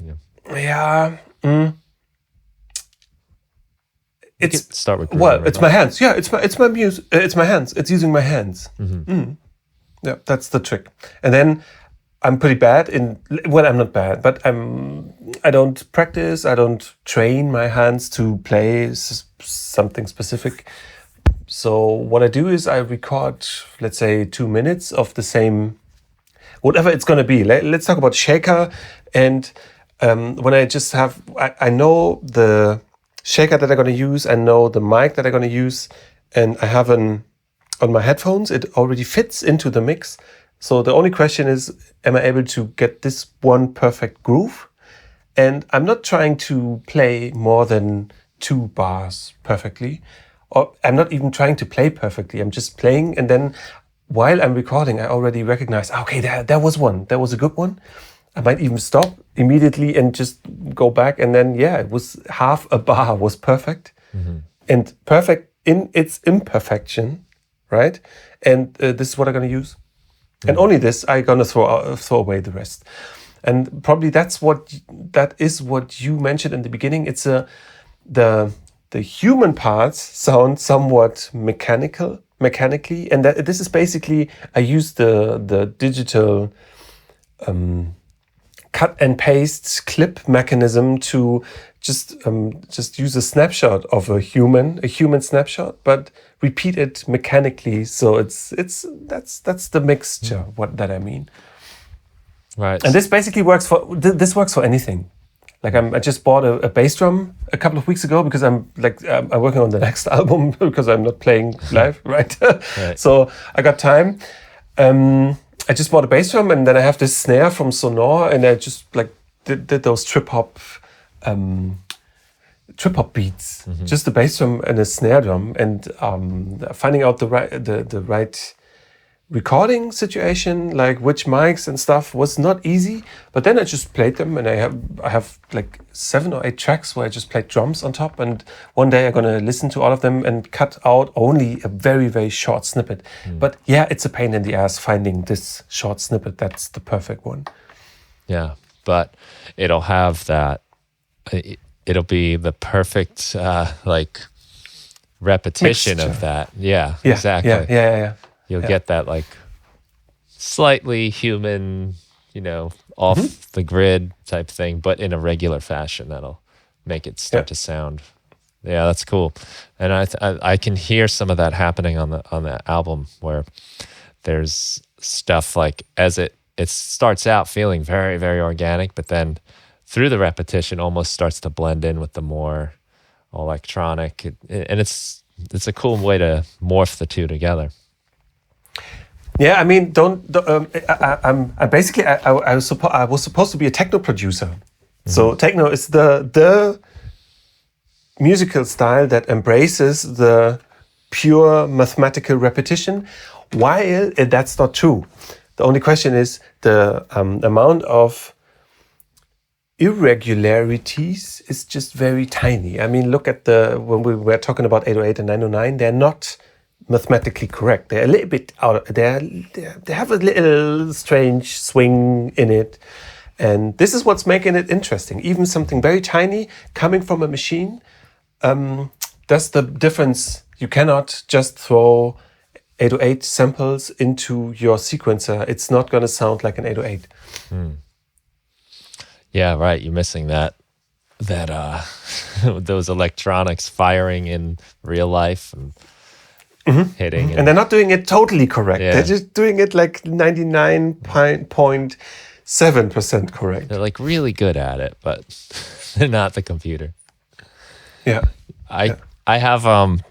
[SPEAKER 2] It's
[SPEAKER 1] start with
[SPEAKER 2] groove, it's my hands. Yeah, it's my music. It's my hands. It's using my hands. Yeah, that's the trick. And then I'm pretty bad in. Well, I'm not bad, but I don't practice. I don't train my hands to play something specific. So what I do is I record, let's say, 2 minutes of the same, whatever it's going to be. Let's talk about shaker. And when I just have, I know the shaker that I'm going to use, I know the mic that I'm going to use, and I have on my headphones, it already fits into the mix. So the only question is, am I able to get this one perfect groove? And I'm not trying to play more than 2 bars perfectly, or I'm not even trying to play perfectly. I'm just playing, and then while I'm recording, I already recognize, okay, there was one. That was a good one. I might even stop immediately and just go back, and then it was half a bar was perfect, and perfect in its imperfection, right? And this is what I'm gonna use, and only this I'm gonna throw away the rest. And probably that is what you mentioned in the beginning. It's the human parts sound somewhat mechanically, and that this is basically I use the digital cut and paste clip mechanism to just use a snapshot of a human snapshot, but repeat it mechanically. So that's the mixture that I mean.
[SPEAKER 1] Right.
[SPEAKER 2] And this basically works for anything. Like I just bought a bass drum a couple of weeks ago because I'm working on the next album because I'm not playing live, right?
[SPEAKER 1] Right.
[SPEAKER 2] So I got time. I just bought a bass drum, and then I have this snare from Sonor, and I just did those trip hop beats, just the bass drum and a snare drum, and finding out the right recording situation, like which mics and stuff, was not easy. But then I just played them, and I have like 7 or 8 tracks where I just played drums on top. And one day I'm gonna listen to all of them and cut out only a very, very short snippet. But it's a pain in the ass finding this short snippet that's the perfect one.
[SPEAKER 1] Yeah, but it'll have that. It'll be the perfect repetition
[SPEAKER 2] Mixture.
[SPEAKER 1] of that. Yeah, exactly.
[SPEAKER 2] Yeah.
[SPEAKER 1] You'll get that slightly human, off the grid type thing, but in a regular fashion that'll make it start to sound. Yeah, that's cool. And I can hear some of that happening on the album, where there's stuff as it starts out feeling very, very organic, but then through the repetition almost starts to blend in with the more electronic, and it's a cool way to morph the two together.
[SPEAKER 2] Yeah, I mean, I was supposed to be a techno producer. So techno is the musical style that embraces the pure mathematical repetition. While that's not true, the only question is the amount of irregularities is just very tiny. I mean, look at when we were talking about 808 and 909, they're not mathematically correct. They're a little bit out. They have a little strange swing in it, and this is what's making it interesting. Even something very tiny coming from a machine, that's the difference. You cannot just throw 808 samples into your sequencer. It's not going to sound like an 808.
[SPEAKER 1] Yeah, right. You're missing that those electronics firing in real life and hitting.
[SPEAKER 2] And they're not doing it totally correct.
[SPEAKER 1] Yeah.
[SPEAKER 2] They're just doing it like 99.7% correct.
[SPEAKER 1] They're really good at it, but they're not the computer.
[SPEAKER 2] Yeah.
[SPEAKER 1] I have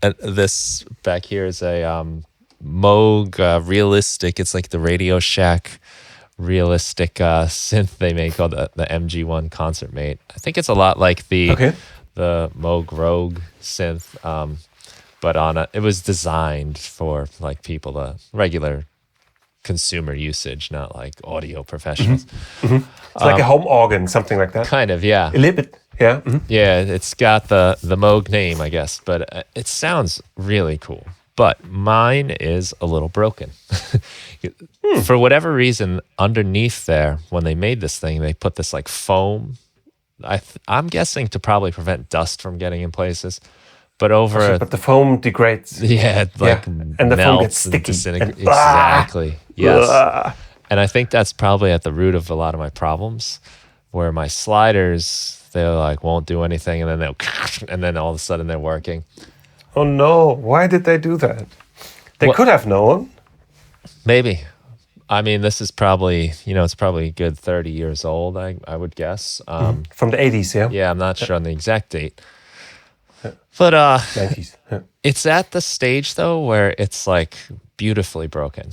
[SPEAKER 1] this back here is a Moog realistic. It's like the Radio Shack realistic synth they make called the MG1 Concert Mate. I think it's a lot like the Moog Rogue synth, but it was designed for people, the regular consumer usage, not like audio professionals.
[SPEAKER 2] It's like a home organ, something like that.
[SPEAKER 1] Kind of, yeah.
[SPEAKER 2] A little bit, yeah.
[SPEAKER 1] Yeah, it's got the Moog name, I guess, but it sounds really cool. But mine is a little broken. For whatever reason, underneath there, when they made this thing, they put this foam. I'm guessing to probably prevent dust from getting in places. But
[SPEAKER 2] but the foam degrades.
[SPEAKER 1] Yeah,
[SPEAKER 2] and the foam gets sticky.
[SPEAKER 1] Exactly. Yes. And I think that's probably at the root of a lot of my problems, where my sliders, they won't do anything, and then and then all of a sudden they're working.
[SPEAKER 2] Oh no, why did they do that? They could have known.
[SPEAKER 1] Maybe. I mean, this is probably, it's probably a good 30 years old, I would guess.
[SPEAKER 2] From the 80s, yeah?
[SPEAKER 1] Yeah, I'm not sure on the exact date. But
[SPEAKER 2] 90s.
[SPEAKER 1] It's at the stage, though, where it's beautifully broken.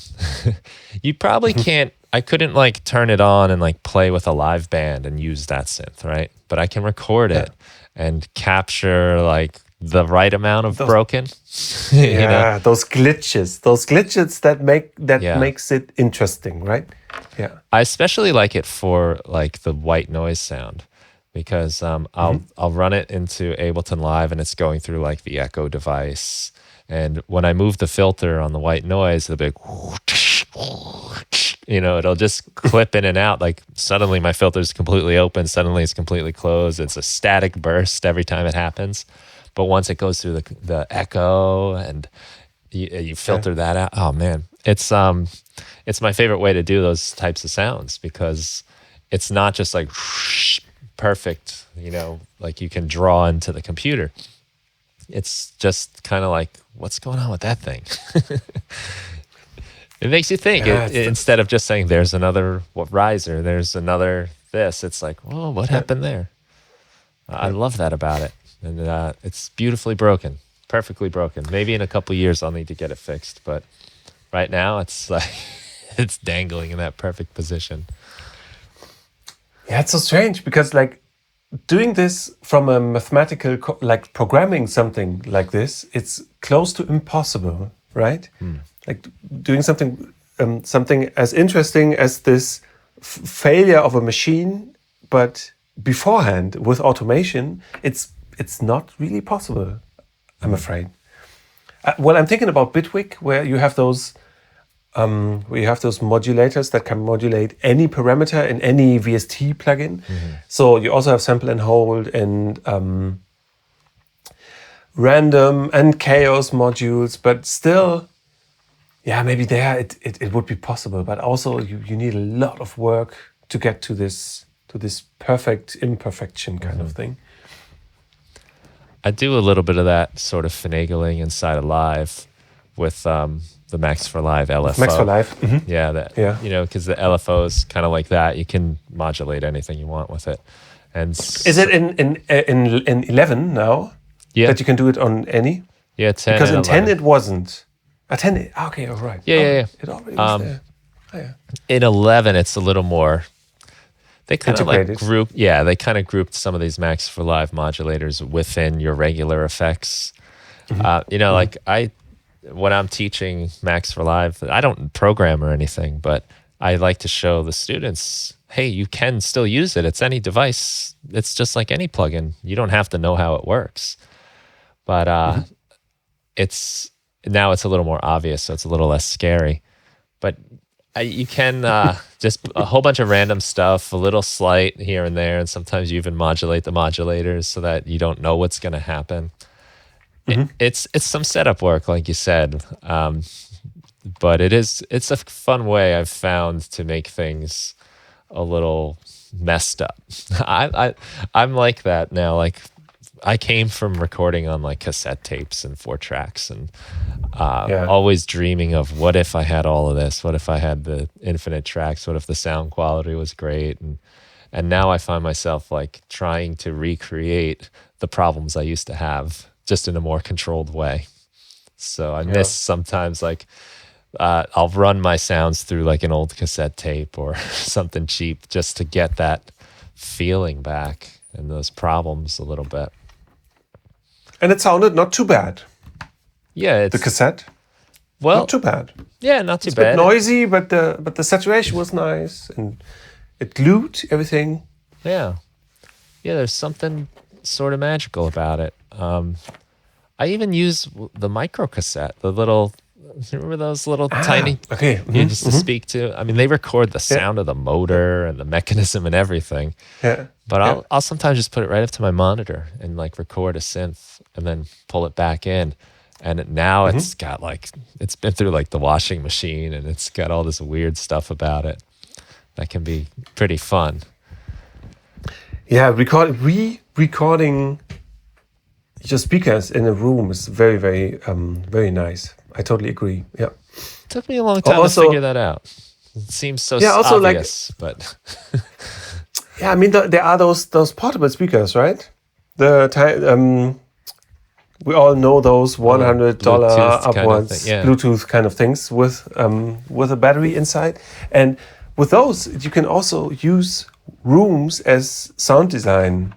[SPEAKER 1] You probably can't, I couldn't turn it on and play with a live band and use that synth, right? But I can record it and capture like the right amount of broken. You know?
[SPEAKER 2] those glitches that makes it interesting, right? Yeah.
[SPEAKER 1] I especially like it for like the white noise sound because I'll run it into Ableton Live and it's going through like the echo device. And when I move the filter on the white noise, the big, you know, it'll just clip in and out. Like suddenly my filter's completely open, suddenly it's completely closed. It's a static burst every time it happens. But once it goes through the echo and you filter that out, oh man, it's my favorite way to do those types of sounds because it's not just like perfect, you know, like you can draw into the computer. It's just kind of like, what's going on with that thing? It makes you think. Instead of just saying, there's another riser, there's another this, it's like, oh, what happened there? I love that about it. And it's beautifully broken, perfectly broken. Maybe in a couple of years I'll need to get it fixed. But right now it's like, it's dangling in that perfect position.
[SPEAKER 2] Yeah, it's so strange because like, doing this from a mathematical, like programming something like this, it's close to impossible, right? Like doing something as interesting as this failure of a machine, but beforehand with automation, it's not really possible, I'm afraid. Well, I'm thinking about Bitwig, where you have those modulators that can modulate any parameter in any VST plugin. So you also have sample and hold and random and chaos modules, but still, yeah, maybe there it would be possible, but also you need a lot of work to get to this perfect imperfection kind of thing.
[SPEAKER 1] I do a little bit of that sort of finagling inside of Live with the Max for Live LFO.
[SPEAKER 2] Max for Live. Mm-hmm.
[SPEAKER 1] Yeah, you know, because the LFO is kind of like that. You can modulate anything you want with it. And
[SPEAKER 2] is it in 11 now?
[SPEAKER 1] Yeah.
[SPEAKER 2] That you can do it on any?
[SPEAKER 1] Yeah, 10.
[SPEAKER 2] Because in
[SPEAKER 1] 11.
[SPEAKER 2] 10 it wasn't. 10. Okay, all right.
[SPEAKER 1] Yeah.
[SPEAKER 2] It already was there. Oh, yeah.
[SPEAKER 1] In 11, it's a little more. They kind of like group. Yeah, they kind of grouped some of these Max for Live modulators within your regular effects. You know, like when I'm teaching Max for Live, I don't program or anything, but I like to show the students, hey, you can still use it. It's any device. It's just like any plugin. You don't have to know how it works. But it's a little more obvious, so it's a little less scary. But you can just a whole bunch of random stuff, a little slight here and there, and sometimes you even modulate the modulators so that you don't know what's going to happen. It's some setup work, like you said, but it's a fun way I've found to make things a little messed up. I'm like that now. Like I came from recording on like cassette tapes and 4 tracks, and always dreaming of what if I had all of this? What if I had the infinite tracks? What if the sound quality was great? And now I find myself like trying to recreate the problems I used to have, just in a more controlled way. So I miss sometimes like I'll run my sounds through like an old cassette tape or something cheap just to get that feeling back and those problems a little bit.
[SPEAKER 2] And it sounded not too bad.
[SPEAKER 1] Yeah,
[SPEAKER 2] the cassette.
[SPEAKER 1] Well,
[SPEAKER 2] not too bad.
[SPEAKER 1] Yeah, not too
[SPEAKER 2] it's
[SPEAKER 1] bad.
[SPEAKER 2] It's a bit noisy, but the saturation was nice and it glued everything.
[SPEAKER 1] Yeah, there's something sort of magical about it. I even use the micro cassette, the little. Remember those little tiny?
[SPEAKER 2] Okay.
[SPEAKER 1] Just to speak to. I mean, they record the sound of the motor and the mechanism and everything.
[SPEAKER 2] Yeah.
[SPEAKER 1] But I'll sometimes just put it right up to my monitor and like record a synth and then pull it back in. And now it's got like it's been through like the washing machine and it's got all this weird stuff about it that can be pretty fun.
[SPEAKER 2] Yeah, recording your speakers in a room is very, very, very nice. I totally agree. Yeah.
[SPEAKER 1] It took me a long time to figure that out. It seems so obvious, but
[SPEAKER 2] yeah, I mean there are those portable speakers, right? We all know those $100 upwards Bluetooth kind of things with a battery inside, and with those you can also use rooms as sound design.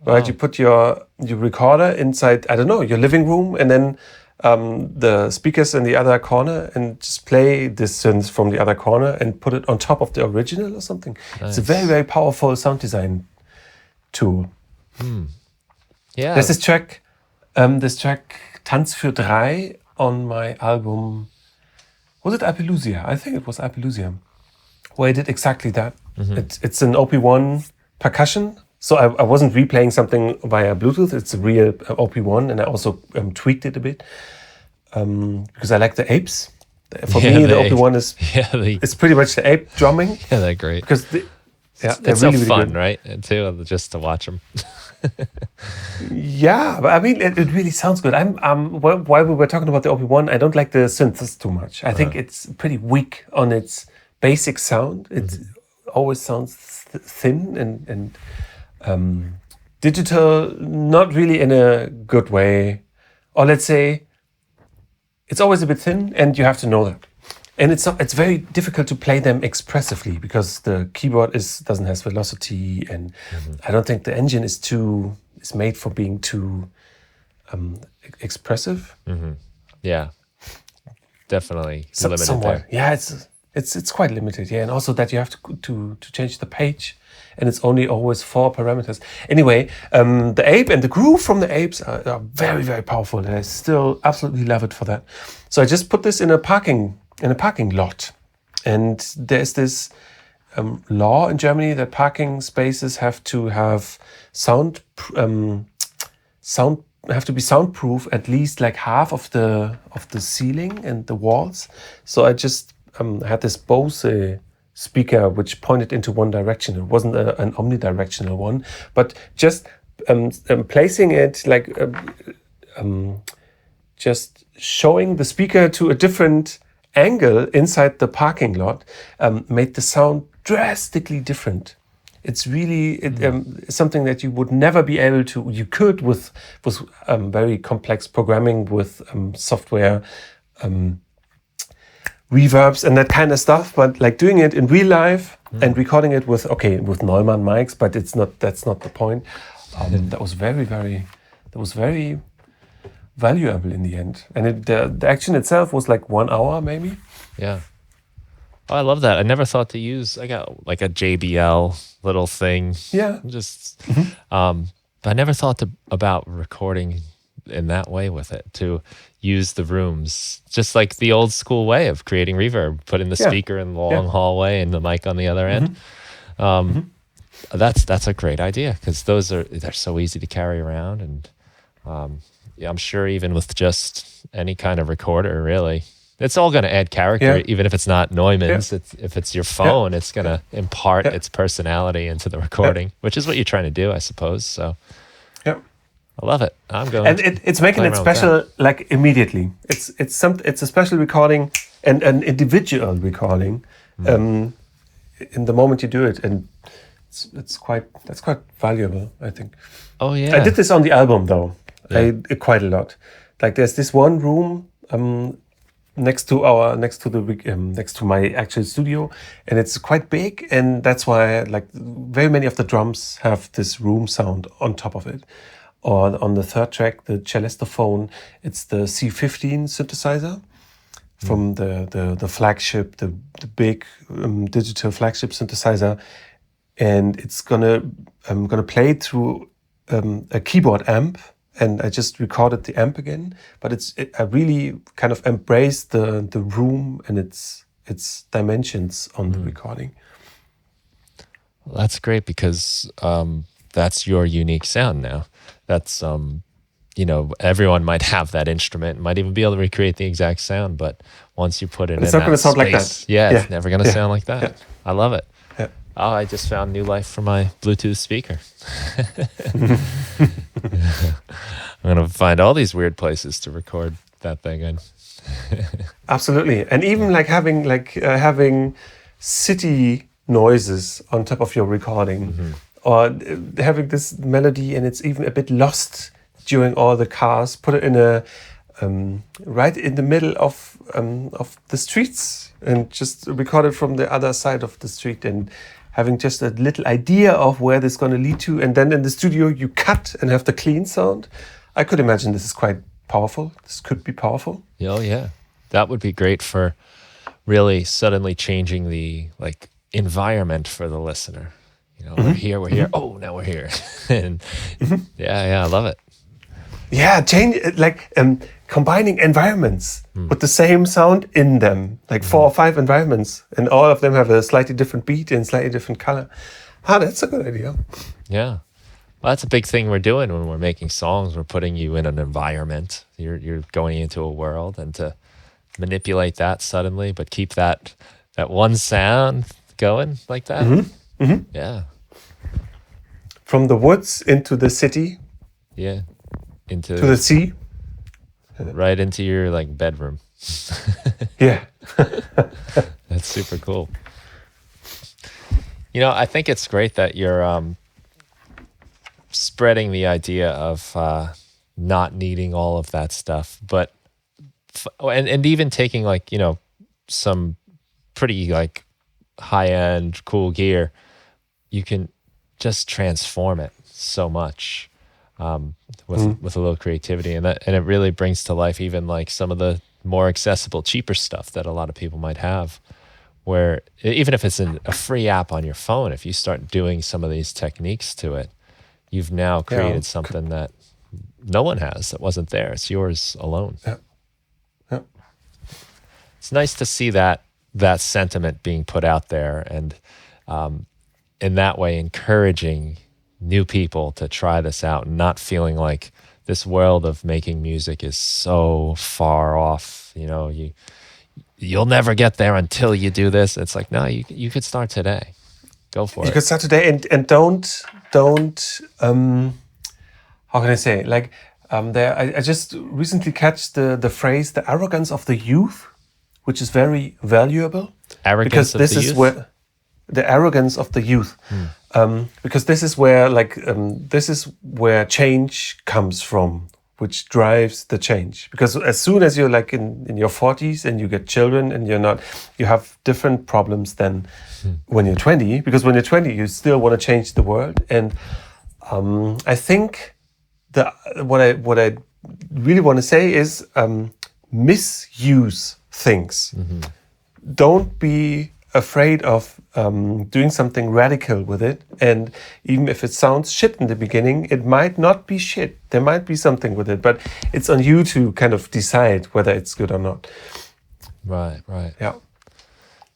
[SPEAKER 2] right? You put your recorder inside, I don't know, your living room, and then the speakers in the other corner, and just play the synths from the other corner and put it on top of the original or something.
[SPEAKER 1] Nice.
[SPEAKER 2] It's a very, very powerful sound design tool.
[SPEAKER 1] Yeah.
[SPEAKER 2] There's this track Tanz für drei on my album. Was it Appaloosia? I think it was Appaloosia, where I did exactly that. It's an OP1 percussion. So I wasn't replaying something via Bluetooth. It's a real OP1, and I also tweaked it a bit because I like the apes. For me, the OP1 is it's pretty much the ape drumming.
[SPEAKER 1] Yeah, they're great.
[SPEAKER 2] Because
[SPEAKER 1] it's
[SPEAKER 2] really,
[SPEAKER 1] so
[SPEAKER 2] really
[SPEAKER 1] fun,
[SPEAKER 2] good.
[SPEAKER 1] right? And too, just to watch them.
[SPEAKER 2] Yeah, but I mean, it really sounds good. While we were talking about the OP1, I don't like the synths too much. I think it's pretty weak on its basic sound. It always sounds thin and digital, not really in a good way. Or let's say, it's always a bit thin, and you have to know that. And it's very difficult to play them expressively because the keyboard doesn't have velocity, and I don't think the engine is made for being too expressive.
[SPEAKER 1] Yeah, definitely limited
[SPEAKER 2] somewhat.
[SPEAKER 1] there.
[SPEAKER 2] Yeah, it's quite limited. Yeah, and also that you have to change the page, and it's only always 4 parameters. Anyway, the ape and the groove from the apes are very, very powerful, and I still absolutely love it for that. So I just put this in a parking lot, and there's this law in Germany that parking spaces have to have have to be soundproof, at least like half of the ceiling and the walls. So I just had this Bose speaker which pointed into one direction. It wasn't an omnidirectional one, but just placing it like just showing the speaker to a different angle inside the parking lot made the sound drastically different. It's really something that you would never be able to. You could with very complex programming with software, reverbs and that kind of stuff. But like doing it in real life and recording it with Neumann mics, but that's not the point. That was very valuable in the end. And the action itself was like 1 hour maybe.
[SPEAKER 1] Yeah. Oh, I love that. I never thought to use. I got like a JBL little thing.
[SPEAKER 2] Yeah.
[SPEAKER 1] But I never thought about recording in that way with it, to use the rooms just like the old school way of creating reverb, putting the speaker in the long hallway and the mic on the other end. That's a great idea, because they're so easy to carry around, and I'm sure even with just any kind of recorder, really, it's all going to add character, even if it's not Neumann's. If it's your phone, it's going to impart its personality into the recording, which is what you're trying to do, I suppose. So, I love it. I'm going,
[SPEAKER 2] and it's making it special, like immediately. It's a special recording and an individual recording, in the moment you do it, and that's quite valuable, I think.
[SPEAKER 1] Oh yeah,
[SPEAKER 2] I did this on the album though. Quite a lot. Like there's this one room next to my actual studio, and it's quite big, and that's why like very many of the drums have this room sound on top of it. Or on the third track, the cellophone, it's the C15 synthesizer from the flagship, the big digital flagship synthesizer, and it's gonna play through a keyboard amp. And I just recorded the amp again, but I really kind of embraced the room and its dimensions on the recording.
[SPEAKER 1] Well, that's great, because that's your unique sound now. That's everyone might have that instrument, might even be able to recreate the exact sound, but once you put it
[SPEAKER 2] it's not going to sound like that.
[SPEAKER 1] It's never going to sound like that.
[SPEAKER 2] Yeah.
[SPEAKER 1] I love it.
[SPEAKER 2] Yeah.
[SPEAKER 1] Oh, I just found new life for my Bluetooth speaker. I'm going to find all these weird places to record that thing in.
[SPEAKER 2] Absolutely. And even like having city noises on top of your recording, or having this melody and it's even a bit lost during all the cars, put it in a right in the middle of the streets and just record it from the other side of the street, and having just a little idea of where this is going to lead to, and then in the studio you cut and have the clean sound. I could imagine this is quite powerful. This could be powerful.
[SPEAKER 1] Oh yeah, that would be great for really suddenly changing the like environment for the listener. You know, we're here. Oh, now we're here, and yeah, I love it.
[SPEAKER 2] Yeah, change like combining environments with the same sound in them, like 4 or 5 environments, and all of them have a slightly different beat and slightly different color. That's a good idea.
[SPEAKER 1] Yeah. Well, that's a big thing we're doing when we're making songs. We're putting you in an environment. You're going into a world, and to manipulate that suddenly, but keep that one sound going like that. Yeah.
[SPEAKER 2] From the woods into the city.
[SPEAKER 1] Yeah.
[SPEAKER 2] To the sea.
[SPEAKER 1] Right into your like bedroom.
[SPEAKER 2] Yeah.
[SPEAKER 1] That's super cool. You know, I think it's great that you're spreading the idea of not needing all of that stuff, but and even taking like, you know, some pretty like high-end cool gear, you can just transform it so much with a little creativity, and it really brings to life even like some of the more accessible, cheaper stuff that a lot of people might have, where even if it's a free app on your phone, if you start doing some of these techniques to it, you've now created something that no one has, that wasn't there. It's yours alone.
[SPEAKER 2] Yeah.
[SPEAKER 1] It's nice to see that sentiment being put out there, and in that way encouraging new people to try this out, and not feeling like this world of making music is so far off. You know, you'll never get there until you do this. It's like, no, you could start today. Go for it.
[SPEAKER 2] You could start today, and don't how can I say, like I just recently catch the phrase "the arrogance of the youth," which is very valuable.
[SPEAKER 1] Arrogance of the youth?
[SPEAKER 2] Because this is where the arrogance of the youth. Because this is where this is where change comes from, which drives the change. Because as soon as you're like in your 40s and you get children and you have different problems than when you're 20. Because when you're 20, you still want to change the world. And I think what I really want to say is misuse things. Don't be afraid of doing something radical with it, and even if it sounds shit in the beginning, it might not be shit. There might be something with it, but it's on you to kind of decide whether it's good or not.
[SPEAKER 1] Right.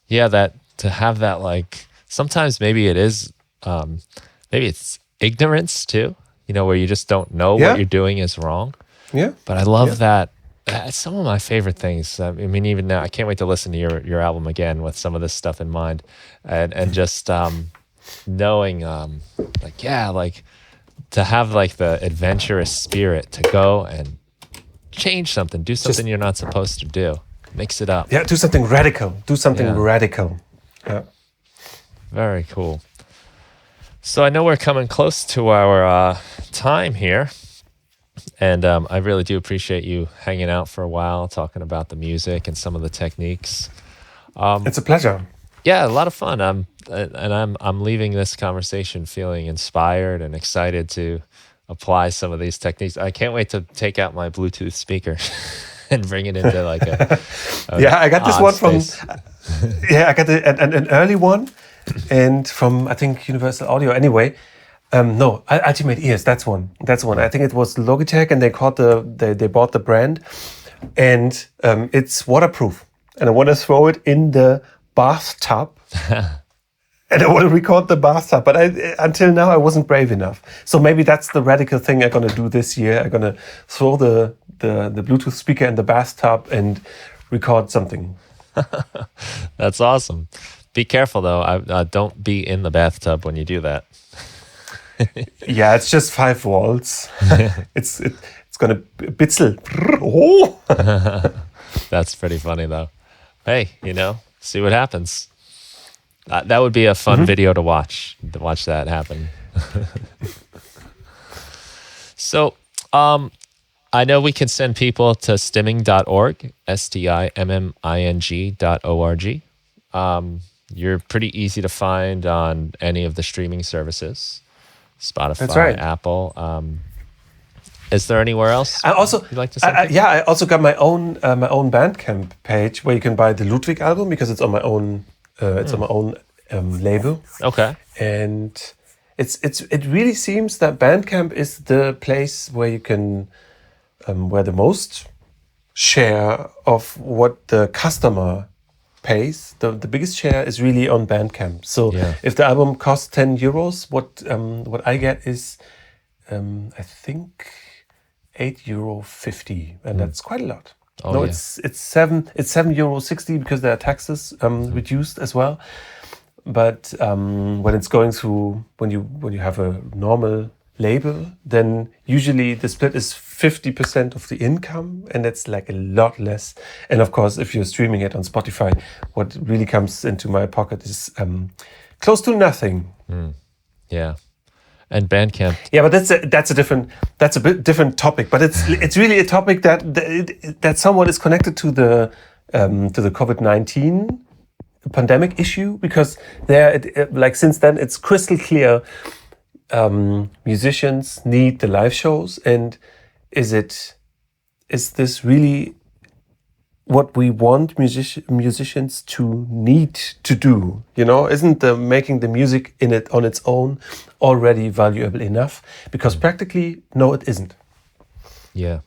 [SPEAKER 2] Yeah,
[SPEAKER 1] that to have that, like, sometimes maybe it is maybe it's ignorance too, you know, where you just don't know what you're doing is wrong.
[SPEAKER 2] Yeah,
[SPEAKER 1] but I love that. It's some of my favorite things. I mean, even now, I can't wait to listen to your album again with some of this stuff in mind, and just knowing, like to have like the adventurous spirit to go and change something, do something you're not supposed to do, mix it up.
[SPEAKER 2] Yeah, do something radical. Yeah.
[SPEAKER 1] Very cool. So I know we're coming close to our time here. And I really do appreciate you hanging out for a while, talking about the music and some of the techniques.
[SPEAKER 2] It's a pleasure.
[SPEAKER 1] Yeah, a lot of fun. I'm leaving this conversation feeling inspired and excited to apply some of these techniques. I can't wait to take out my Bluetooth speaker and bring it into like a
[SPEAKER 2] I got this one
[SPEAKER 1] space.
[SPEAKER 2] I got an early one, and from I think Universal Audio. Anyway. No, Ultimate Ears. That's one. I think it was Logitech, and they bought the brand, and it's waterproof. And I want to throw it in the bathtub, and I want to record the bathtub. But until now, I wasn't brave enough. So maybe that's the radical thing I'm gonna do this year. I'm gonna throw the Bluetooth speaker in the bathtub and record something.
[SPEAKER 1] That's awesome. Be careful though. Don't be in the bathtub when you do that.
[SPEAKER 2] Yeah, it's just 5 volts. It's gonna bitzel. Oh.
[SPEAKER 1] That's pretty funny though. Hey, you know, see what happens. That would be a fun video to watch that happen. So, I know we can send people to stimming.org, stimming.org. You're pretty easy to find on any of the streaming services, Spotify,
[SPEAKER 2] That's right.
[SPEAKER 1] Apple. Is there anywhere else
[SPEAKER 2] I also,
[SPEAKER 1] you'd like to say?
[SPEAKER 2] I also got my own Bandcamp page where you can buy the Ludwig album because it's on my own. It's on my own label.
[SPEAKER 1] Okay.
[SPEAKER 2] And it really seems that Bandcamp is the place where you can where the most share of what the customer pays. The biggest share is really on Bandcamp. So if the album costs 10 euros, what I get is I think €8.50, and that's quite a lot. It's €7.60 because there are taxes reduced as well. But when it's going through, when you have a normal label, then usually the split is 50% of the income, and that's like a lot less. And of course, if you're streaming it on Spotify, what really comes into my pocket is close to nothing.
[SPEAKER 1] Yeah. And Bandcamp.
[SPEAKER 2] Yeah, but that's a bit different topic. But it's really a topic that somewhat is connected to the COVID-19 pandemic issue, because since then it's crystal clear musicians need the live shows, and is this really what we want musicians to need to do? Isn't making the music on its own already valuable enough? Because practically, no, it isn't.
[SPEAKER 1] Yeah,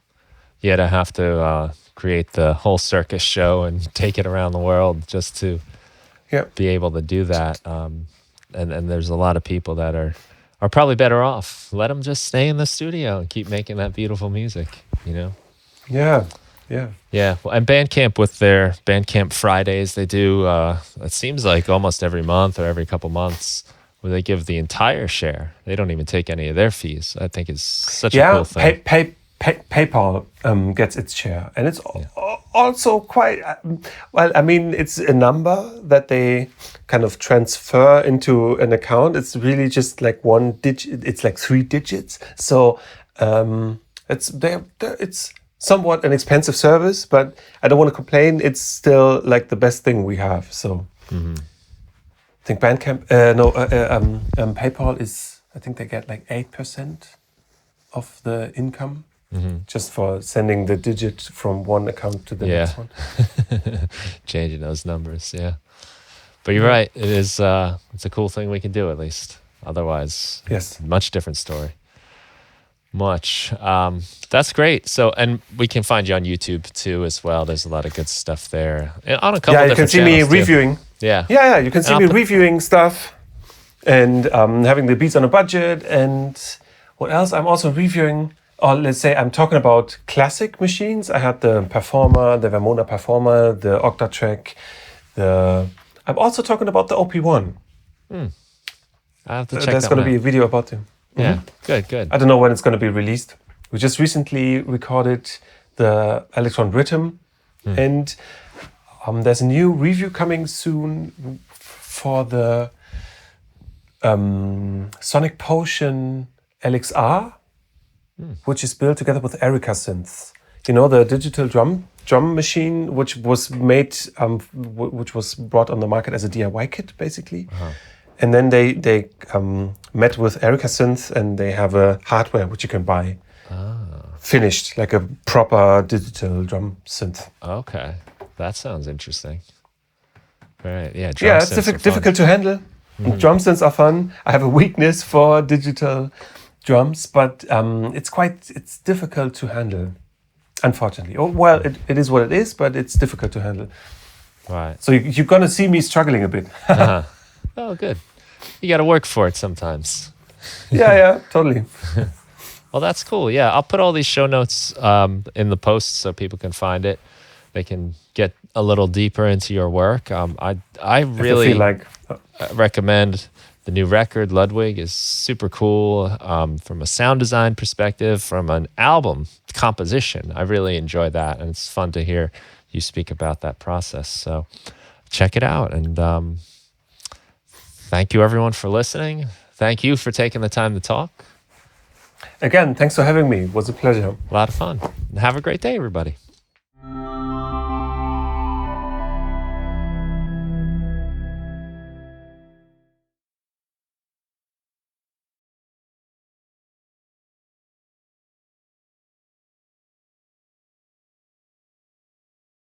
[SPEAKER 1] to have to create the whole circus show and take it around the world just to be able to do that. And there's a lot of people that are probably better off. Let them just stay in the studio and keep making that beautiful music,
[SPEAKER 2] Yeah.
[SPEAKER 1] Yeah, well, and Bandcamp with their Bandcamp Fridays, they do, it seems like almost every month or every couple months, where they give the entire share. They don't even take any of their fees. I think it's such a cool thing.
[SPEAKER 2] PayPal gets its share. And it's also quite, it's a number that they kind of transfer into an account. It's really just like one digit. It's like 3 digits. So it's somewhat an expensive service, but I don't want to complain. It's still like the best thing we have. So I think Bandcamp, PayPal is, I think they get like 8% of the income just for sending the digit from one account to the next one.
[SPEAKER 1] Changing those numbers, yeah. But you're right. It is. It's a cool thing we can do, at least. Otherwise, much different story. Much. That's great. So, and we can find you on YouTube too as well. There's a lot of good stuff there. And on a couple
[SPEAKER 2] you can see me reviewing.
[SPEAKER 1] Yeah.
[SPEAKER 2] You can see me reviewing stuff and having the beats on a budget. And what else? I'm also reviewing, or let's say I'm talking about classic machines. I had the Performer, the Vermona Performer, the Octatrack. I'm also talking about the OP1.
[SPEAKER 1] I have to check
[SPEAKER 2] There's going to be a video about them.
[SPEAKER 1] Yeah, good.
[SPEAKER 2] I don't know when it's going to be released. We just recently recorded the Electron Rhythm, and there's a new review coming soon for the Sonic Potion LXR, which is built together with Erica synths. The digital drum machine, which was made, which was brought on the market as a DIY kit, basically. And then they met with Erica Synth, and they have a hardware which you can buy finished, like a proper digital drum synth.
[SPEAKER 1] Okay, that sounds interesting. Right, yeah.
[SPEAKER 2] It's difficult to handle. Drum synths are fun. I have a weakness for digital drums, but it's difficult to handle, unfortunately. It is what it is, but it's difficult to handle.
[SPEAKER 1] Right.
[SPEAKER 2] So you're gonna see me struggling a bit.
[SPEAKER 1] Oh, good. You got to work for it sometimes.
[SPEAKER 2] Yeah, totally.
[SPEAKER 1] Well, that's cool. Yeah, I'll put all these show notes in the post so people can find it. They can get a little deeper into your work. I really recommend the new record. Ludwig is super cool from a sound design perspective, from an album composition. I really enjoy that, and it's fun to hear you speak about that process. So check it out, and thank you, everyone, for listening. Thank you for taking the time to talk.
[SPEAKER 2] Again, thanks for having me. It was a pleasure.
[SPEAKER 1] A lot of fun. And have a great day, everybody.